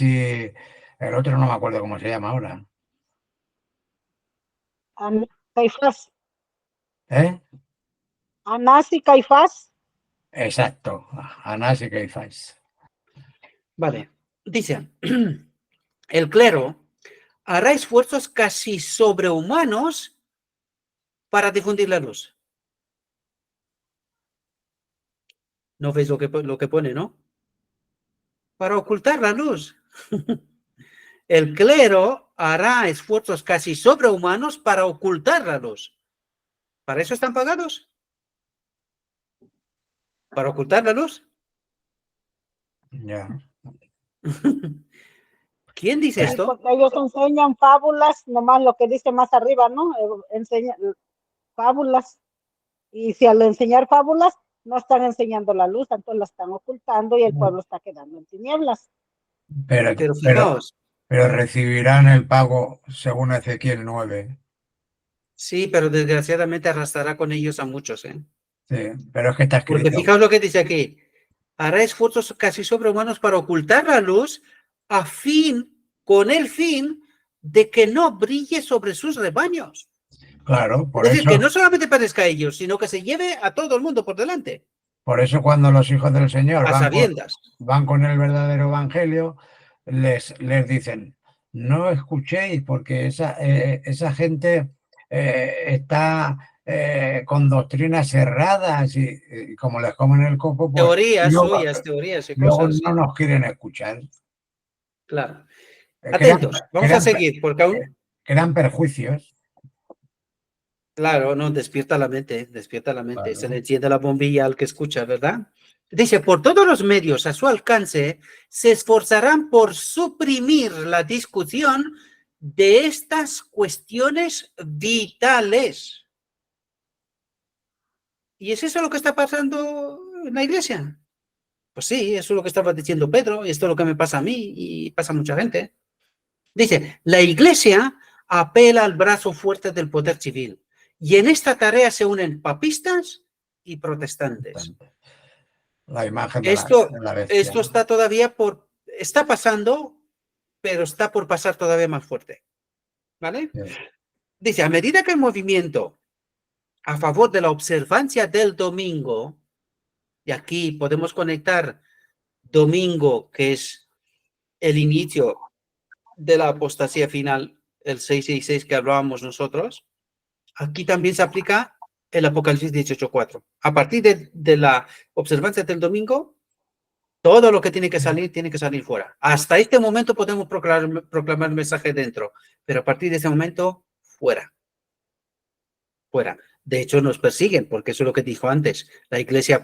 y el otro no me acuerdo cómo se llama ahora. Caifás. ¿Eh? Anás y Caifás. Exacto, Anás y Caifás. Vale, dice, el clero hará esfuerzos casi sobrehumanos para difundir la luz. ¿No veis lo que pone, no? Para ocultar la luz. El clero hará esfuerzos casi sobrehumanos para ocultar la luz. ¿Para eso están pagados? ¿Para ocultar la luz? Ya. ¿Quién dice esto? Porque ellos enseñan fábulas, nomás lo que dice más arriba, ¿no? Enseñan fábulas. Y si al enseñar fábulas, no están enseñando la luz, entonces la están ocultando y el pueblo está quedando en tinieblas. Pero fijaos. Pero recibirán el pago según Ezequiel 9. Sí, pero desgraciadamente arrastrará con ellos a muchos, ¿eh? Sí, pero es que está escrito. Porque fijaos lo que dice aquí. Hará esfuerzos casi sobrehumanos para ocultar la luz con el fin de que no brille sobre sus rebaños. Claro, por es eso. decir, que no solamente parezca a ellos, sino que se lleve a todo el mundo por delante. Por eso cuando los hijos del Señor van con el verdadero evangelio, les dicen, no escuchéis porque esa gente está con doctrinas erradas y como les comen el coco, pues teorías suyas y luego cosas. No nos quieren escuchar. Claro. Atentos, vamos a seguir, porque aún... Quedan perjuicios. Claro, no, despierta la mente. Claro. Se le enciende la bombilla al que escucha, ¿verdad? Dice, por todos los medios a su alcance, se esforzarán por suprimir la discusión de estas cuestiones vitales. ¿Y es eso lo que está pasando en la iglesia? Pues sí, eso es lo que estaba diciendo Pedro, y esto es lo que me pasa a mí y pasa a mucha gente. Dice, la iglesia apela al brazo fuerte del poder civil. Y en esta tarea se unen papistas y protestantes. La imagen de esto la bestia. Esto está pasando pero está por pasar todavía más fuerte. ¿Vale? Sí. Dice, a medida que el movimiento a favor de la observancia del domingo, y aquí podemos conectar domingo, que es el inicio de la apostasía final, el 666 que hablábamos nosotros, aquí también se aplica el Apocalipsis 18:4. A partir de la observancia del domingo, todo lo que tiene que salir fuera. Hasta este momento podemos proclamar el mensaje dentro, pero a partir de ese momento, fuera. Fuera. De hecho, nos persiguen, porque eso es lo que dijo antes. La Iglesia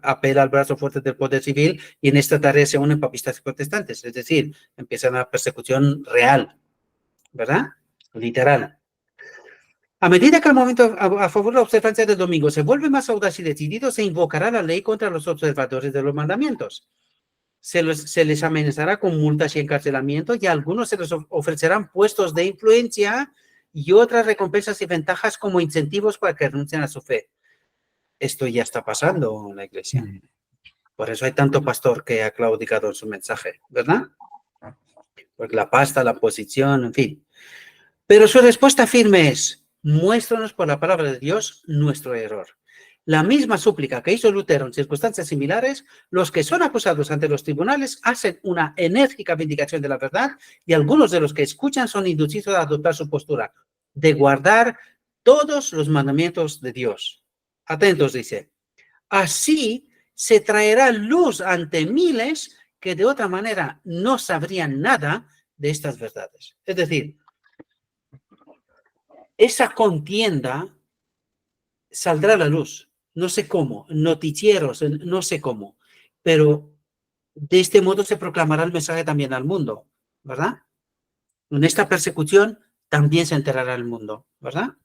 apela al brazo fuerte del poder civil y en esta tarea se unen papistas y protestantes. Es decir, empieza una persecución real, ¿verdad? Literal. A medida que el movimiento a favor de la observancia del domingo se vuelve más audaz y decidido, se invocará la ley contra los observadores de los mandamientos. Se les amenazará con multas y encarcelamiento y a algunos se les ofrecerán puestos de influencia y otras recompensas y ventajas como incentivos para que renuncien a su fe. Esto ya está pasando en la iglesia. Por eso hay tanto pastor que ha claudicado en su mensaje, ¿verdad? Porque la pasta, la posición, en fin. Pero su respuesta firme es: muéstranos por la palabra de Dios nuestro error. La misma súplica que hizo Lutero en circunstancias similares, los que son acusados ante los tribunales hacen una enérgica vindicación de la verdad y algunos de los que escuchan son inducidos a adoptar su postura de guardar todos los mandamientos de Dios. Atentos, dice. Así se traerá luz ante miles que de otra manera no sabrían nada de estas verdades. Es decir, esa contienda saldrá a la luz. No sé cómo, noticieros, no sé cómo, pero de este modo se proclamará el mensaje también al mundo, ¿verdad? En esta persecución también se enterará el mundo, ¿verdad?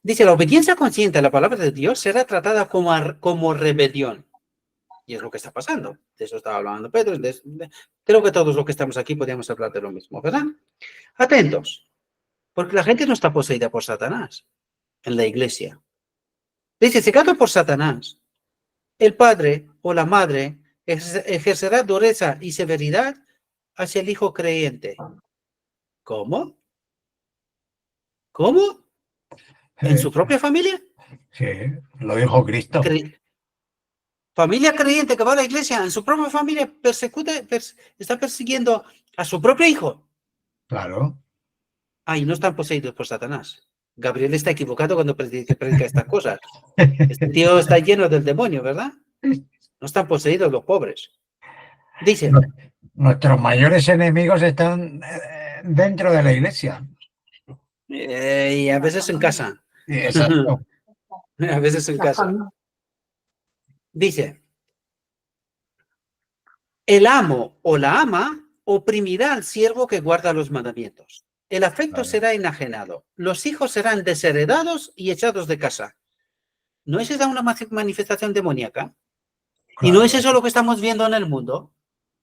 Dice, la obediencia consciente a la palabra de Dios será tratada como rebelión. Y es lo que está pasando. De eso estaba hablando Pedro. Creo que todos los que estamos aquí podríamos hablar de lo mismo, ¿verdad? Atentos, porque la gente no está poseída por Satanás en la iglesia. Dice, cegado por Satanás, el padre o la madre ejercerá dureza y severidad hacia el hijo creyente. ¿Cómo? ¿Cómo? ¿En su propia familia? Sí, lo dijo Cristo. Familia creyente que va a la iglesia, en su propia familia está persiguiendo a su propio hijo. Claro. Ay, no están poseídos por Satanás. Gabriel está equivocado cuando predica estas cosas. Este tío está lleno del demonio, ¿verdad? No están poseídos los pobres. Dice. Nuestros mayores enemigos están dentro de la iglesia. Y a veces en casa. Exacto. A veces en casa. Dice, el amo o la ama oprimirá al siervo que guarda los mandamientos. El afecto será enajenado. Los hijos serán desheredados y echados de casa. ¿No es esa una manifestación demoníaca? ¿Y no es eso lo que estamos viendo en el mundo?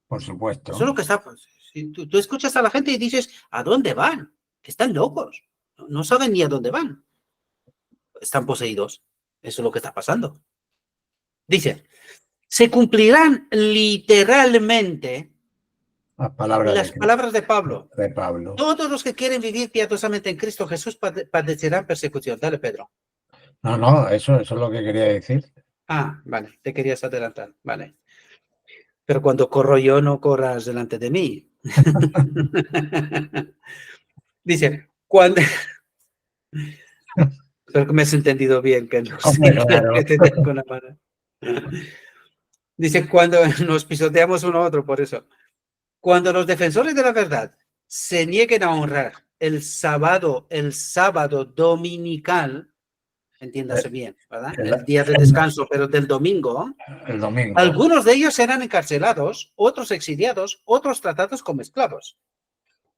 Por supuesto. Eso es lo que está. Si tú escuchas a la gente y dices, ¿a dónde van? Que están locos. No saben ni a dónde van. Están poseídos. Eso es lo que está pasando. Dice, se cumplirán literalmente las palabras de Pablo. Todos los que quieren vivir piadosamente en Cristo Jesús padecerán persecución. Dale, Pedro. No, eso es lo que quería decir. Ah, vale, te querías adelantar, vale. Pero cuando corro yo, no corras delante de mí. Dice, cuando... Espero que me has entendido bien, que no sé que te tengo una mano. Dice, cuando nos pisoteamos uno a otro, por eso. Cuando los defensores de la verdad se nieguen a honrar el sábado dominical, entiéndase bien, ¿verdad? El día de descanso, pero del domingo. El domingo. Algunos de ellos serán encarcelados, otros exiliados, otros tratados como esclavos.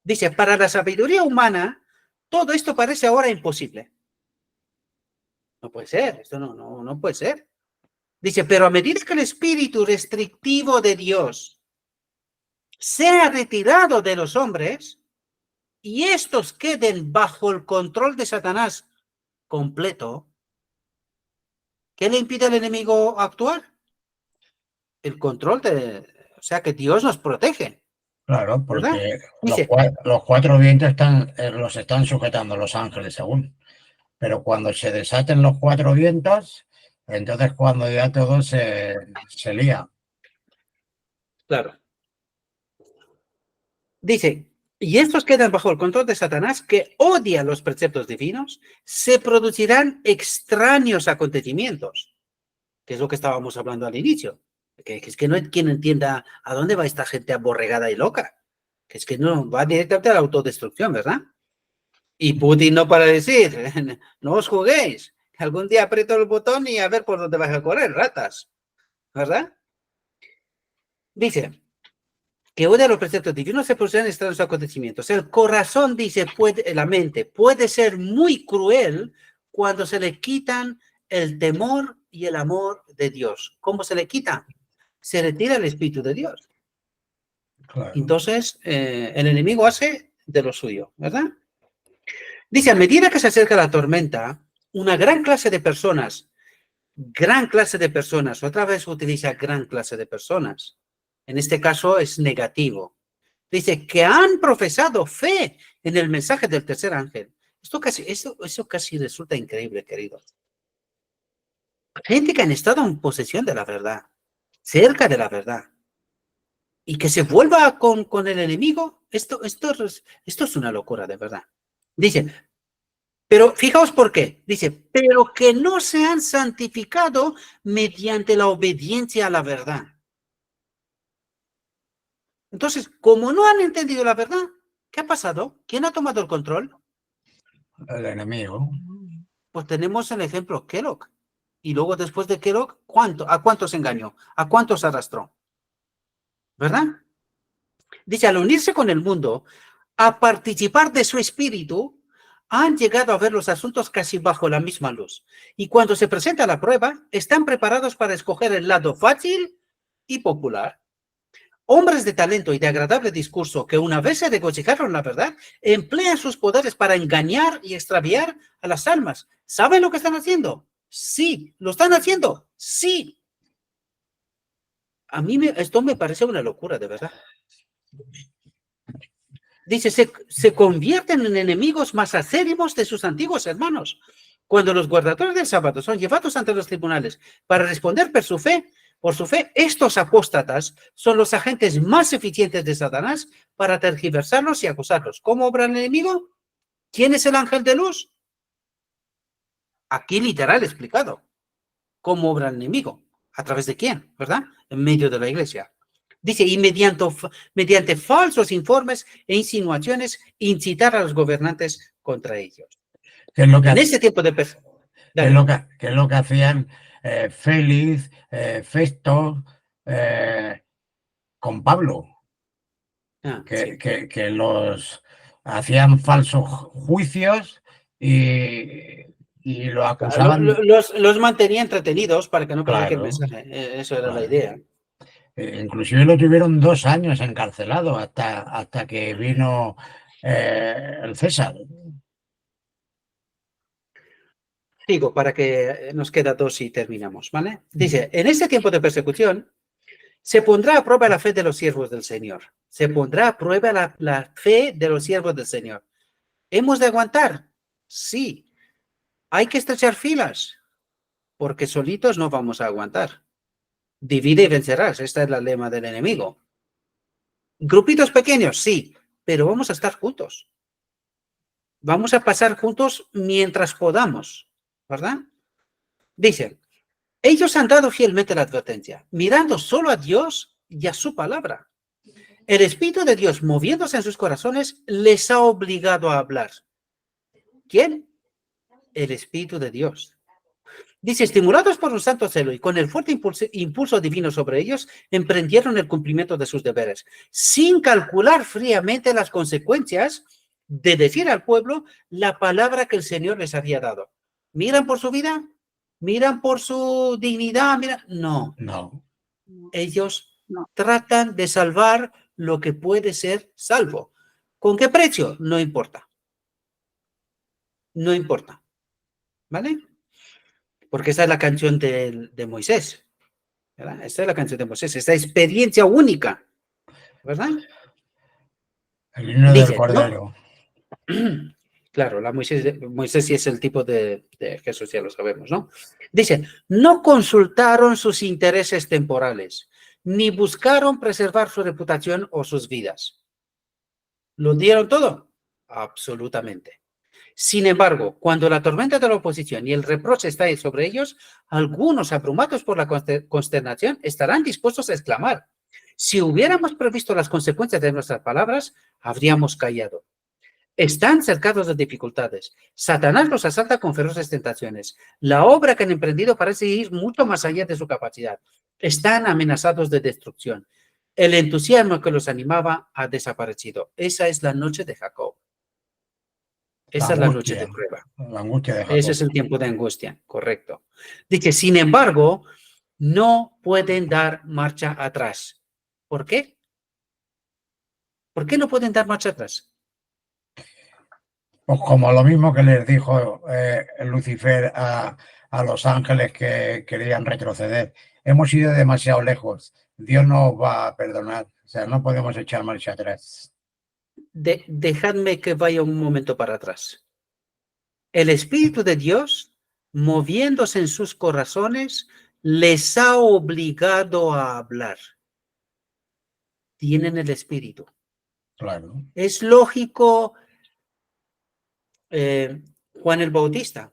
Dice, para la sabiduría humana, todo esto parece ahora imposible. No puede ser, esto no puede ser. Dice, pero a medida que el espíritu restrictivo de Dios sea retirado de los hombres y estos queden bajo el control de Satanás completo, ¿qué le impide al enemigo actuar? El control o sea, que Dios nos protege. Claro, ¿verdad? porque Dice, los cuatro vientos los están sujetando los ángeles según. Pero cuando se desaten los cuatro vientos, entonces cuando ya todo se lía. claro. Dice, y estos quedan bajo el control de Satanás, que odia los preceptos divinos, se producirán extraños acontecimientos, que es lo que estábamos hablando al inicio, que es que no hay quien entienda a dónde va esta gente aborregada y loca, que es que no va directamente a la autodestrucción, ¿verdad? Y Putin no para decir, no os juguéis, algún día aprieto el botón y a ver por dónde vais a correr, ratas, ¿verdad? Dice, que odia los preceptos divinos se producen extraños acontecimientos. El corazón, dice, la mente, puede ser muy cruel cuando se le quitan el temor y el amor de Dios. ¿Cómo se le quita? Se retira el Espíritu de Dios. Claro. Entonces, el enemigo hace de lo suyo, ¿verdad? Dice, a medida que se acerca la tormenta, una gran clase de personas, otra vez utiliza gran clase de personas, en este caso es negativo. Dice que han profesado fe en el mensaje del tercer ángel. Eso casi resulta increíble, queridos. Gente que han estado en posesión de la verdad, cerca de la verdad, y que se vuelva con el enemigo, esto es una locura, de verdad. Dice, pero fijaos por qué. Dice, pero que no se han santificado mediante la obediencia a la verdad. Entonces, como no han entendido la verdad, ¿qué ha pasado? ¿Quién ha tomado el control? El enemigo. Pues tenemos el ejemplo Kellogg. Y luego después de Kellogg, ¿a cuántos engañó? ¿A cuántos arrastró? ¿Verdad? Dice, al unirse con el mundo, a participar de su espíritu, han llegado a ver los asuntos casi bajo la misma luz. Y cuando se presenta la prueba, están preparados para escoger el lado fácil y popular. Hombres de talento y de agradable discurso que una vez se regocijaron la verdad, emplean sus poderes para engañar y extraviar a las almas. ¿Saben lo que están haciendo? Sí. ¿Lo están haciendo? Sí. A mí esto me parece una locura, de verdad. Dice, se convierten en enemigos más acérrimos de sus antiguos hermanos. Cuando los guardadores del sábado son llevados ante los tribunales para responder por su fe, estos apóstatas son los agentes más eficientes de Satanás para tergiversarlos y acusarlos. ¿Cómo obra el enemigo? ¿Quién es el ángel de luz? Aquí literal explicado. ¿Cómo obra el enemigo? ¿A través de quién? ¿Verdad? En medio de la iglesia. Dice, y mediante falsos informes e insinuaciones, incitar a los gobernantes contra ellos. ¿Qué es lo que En ese tiempo de... ¿Qué es lo que hacían Félix, Festo, con Pablo? Sí. Que los hacían falsos juicios y lo acusaban. Los mantenía entretenidos para que no predique el Claro, mensaje. Eso era la claro. idea. Inclusive lo tuvieron 2 años encarcelado hasta que vino el César. Digo, para que nos queda 2 y terminamos, ¿vale? Dice, en este tiempo de persecución, se pondrá a prueba la fe de los siervos del Señor. Se pondrá a prueba la fe de los siervos del Señor. ¿Hemos de aguantar? Sí. Hay que estrechar filas, porque solitos no vamos a aguantar. Divide y vencerás. Esta es la lema del enemigo. Grupitos pequeños, sí, pero vamos a estar juntos. Vamos a pasar juntos mientras podamos, ¿verdad? Dice, ellos han dado fielmente la advertencia, mirando solo a Dios y a su palabra. El Espíritu de Dios, moviéndose en sus corazones, les ha obligado a hablar. ¿Quién? El Espíritu de Dios. Dice, estimulados por un santo celo y con el fuerte impulso divino sobre ellos, emprendieron el cumplimiento de sus deberes, sin calcular fríamente las consecuencias de decir al pueblo la palabra que el Señor les había dado. ¿Miran por su vida? ¿Miran por su dignidad? No. Ellos tratan de salvar lo que puede ser salvo. ¿Con qué precio? No importa. No importa. ¿Vale? Porque esa es la canción de Moisés, ¿verdad? Esta es la canción de Moisés, esta experiencia única, ¿verdad? El himno del Dice, Cordero. ¿no? Claro, Moisés sí es el tipo de Jesús, ya lo sabemos, ¿no? Dice, no consultaron sus intereses temporales, ni buscaron preservar su reputación o sus vidas. ¿Lo dieron todo? Absolutamente. Sin embargo, cuando la tormenta de la oposición y el reproche está sobre ellos, algunos, abrumados por la consternación, estarán dispuestos a exclamar: si hubiéramos previsto las consecuencias de nuestras palabras, habríamos callado. Están cercados de dificultades. Satanás los asalta con feroces tentaciones. La obra que han emprendido parece ir mucho más allá de su capacidad. Están amenazados de destrucción. El entusiasmo que los animaba ha desaparecido. Esa es la noche de Jacob. Esa es la noche de prueba. La angustia de Jacob. Ese es el tiempo de angustia, correcto. Dice, sin embargo, no pueden dar marcha atrás. ¿Por qué? ¿Por qué no pueden dar marcha atrás? Pues como lo mismo que les dijo Lucifer a los ángeles que querían retroceder. Hemos ido demasiado lejos. Dios nos va a perdonar. O sea, no podemos echar marcha atrás. Dejadme que vaya un momento para atrás. El Espíritu de Dios, moviéndose en sus corazones, les ha obligado a hablar. Tienen el Espíritu. Claro. Es lógico. Juan el Bautista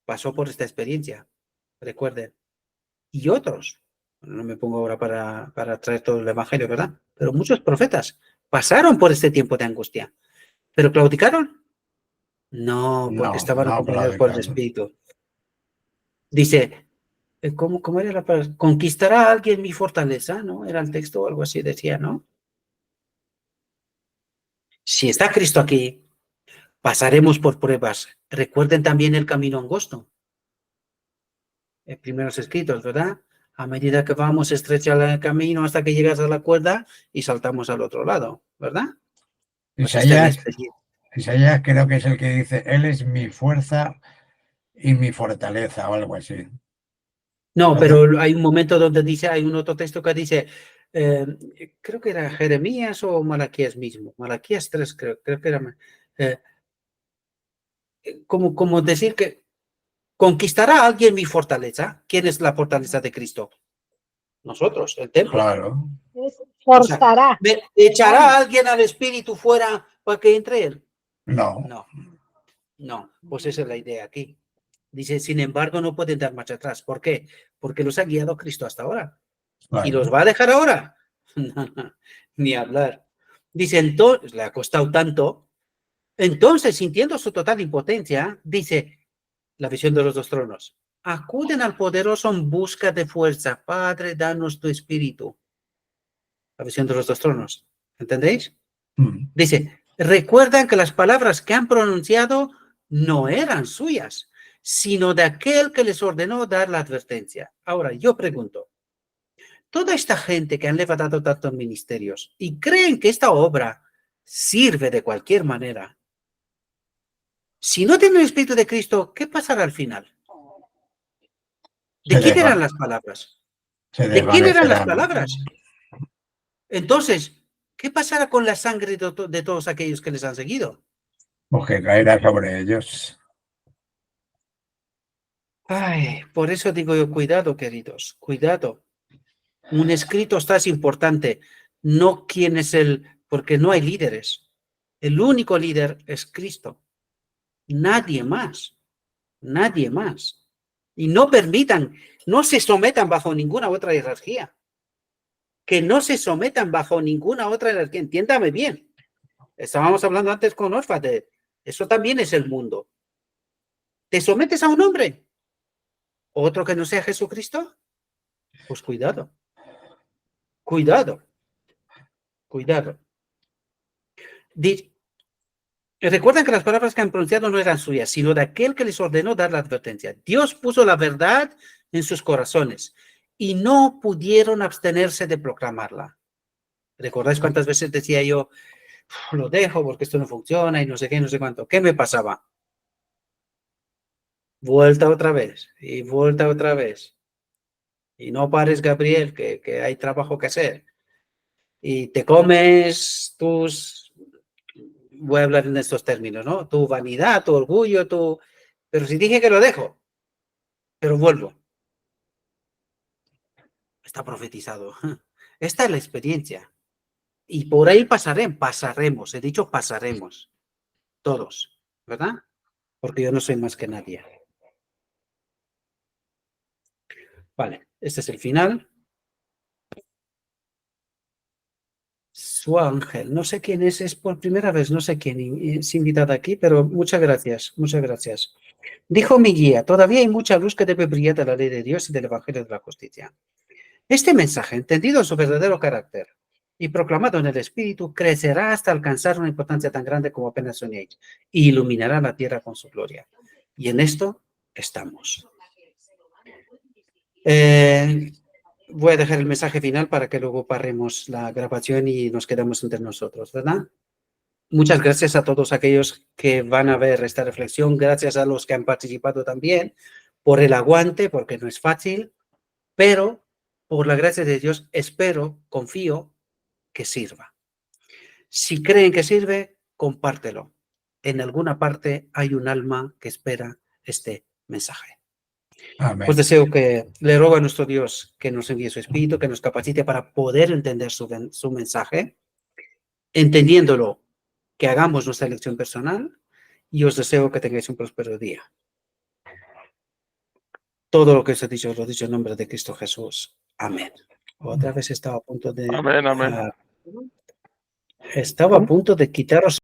pasó por esta experiencia, recuerden, y otros. No me pongo ahora para traer todo el evangelio, ¿verdad? Pero muchos profetas pasaron por este tiempo de angustia. ¿Pero claudicaron? No, porque estaban acompañados por el Espíritu. Dice, ¿cómo era la palabra? Conquistará a alguien mi fortaleza, ¿no? Era el texto o algo así, decía, ¿no? Si está Cristo aquí, pasaremos por pruebas. Recuerden también el camino angosto. Primeros escritos, ¿verdad? A medida que vamos, estrecha el camino hasta que llegas a la cuerda y saltamos al otro lado, ¿verdad? Pues Isaías creo que es el que dice, Él es mi fuerza y mi fortaleza o algo así. No, pero hay un momento donde dice, hay un otro texto que dice, creo que era Jeremías o Malaquías mismo, Malaquías 3 creo que era, como decir que conquistará a alguien mi fortaleza. ¿Quién es la fortaleza de Cristo? Nosotros, el templo. Claro. Forzará. O sea, ¿echará a alguien al espíritu fuera para que entre él? No. No, pues esa es la idea aquí. Dice, sin embargo, no pueden dar marcha atrás. ¿Por qué? Porque los ha guiado Cristo hasta ahora. Claro. ¿Y los va a dejar ahora? Ni hablar. Dice, entonces, le ha costado tanto. Entonces, sintiendo su total impotencia, dice, la visión de los dos tronos, acuden al poderoso en busca de fuerza. Padre, danos tu espíritu. La visión de los dos tronos. ¿Entendéis? Dice, recuerdan que las palabras que han pronunciado no eran suyas, sino de aquel que les ordenó dar la advertencia. Ahora, yo pregunto, toda esta gente que han levantado tantos ministerios y creen que esta obra sirve de cualquier manera, si no tienen el Espíritu de Cristo, ¿qué pasará al final? ¿De quién eran las palabras? ¿De quién eran las palabras? Entonces, ¿qué pasará con la sangre de todos aquellos que les han seguido? Pues que caerá sobre ellos. Ay, por eso digo yo, cuidado, queridos, cuidado. Un escrito está es importante, no quién es porque no hay líderes. El único líder es Cristo. Nadie más, nadie más. Y no permitan, no se sometan bajo ninguna otra jerarquía. Que no se sometan bajo ninguna otra jerarquía. Entiéndame bien. Estábamos hablando antes con Orfa de eso también es el mundo. ¿Te sometes a un hombre? ¿Otro que no sea Jesucristo? Pues cuidado. Cuidado. Cuidado. Recuerden que las palabras que han pronunciado no eran suyas, sino de aquel que les ordenó dar la advertencia. Dios puso la verdad en sus corazones y no pudieron abstenerse de proclamarla. ¿Recordáis cuántas veces decía yo, lo dejo porque esto no funciona y no sé qué, no sé cuánto? ¿Qué me pasaba? Vuelta otra vez y vuelta otra vez. Y no pares, Gabriel, que hay trabajo que hacer. Y te comes tus voy a hablar en estos términos, ¿no? Tu vanidad, tu orgullo, tu... Pero si dije que lo dejo, pero vuelvo. Está profetizado. Esta es la experiencia. Y por ahí pasaremos. He dicho pasaremos. Todos, ¿verdad? Porque yo no soy más que nadie. Vale, este es el final. Su ángel, no sé quién es por primera vez, no sé quién es invitada aquí, pero muchas gracias, muchas gracias. Dijo mi guía, todavía hay mucha luz que debe brillar de la ley de Dios y del Evangelio de la Justicia. Este mensaje, entendido en su verdadero carácter y proclamado en el Espíritu, crecerá hasta alcanzar una importancia tan grande como apenas soñéis y iluminará la tierra con su gloria. Y en esto estamos. Voy a dejar el mensaje final para que luego paremos la grabación y nos quedemos entre nosotros, ¿verdad? Muchas gracias a todos aquellos que van a ver esta reflexión. Gracias a los que han participado también por el aguante, porque no es fácil, pero por la gracia de Dios espero, confío que sirva. Si creen que sirve, compártelo. En alguna parte hay un alma que espera este mensaje. Amén. Pues deseo que le ruego a nuestro Dios que nos envíe su espíritu, que nos capacite para poder entender su mensaje, entendiéndolo, que hagamos nuestra elección personal y os deseo que tengáis un próspero día. Todo lo que os he dicho, os lo he dicho en nombre de Cristo Jesús. Amén. Otra vez estaba a punto de... Amén, amén. Estaba a punto de quitaros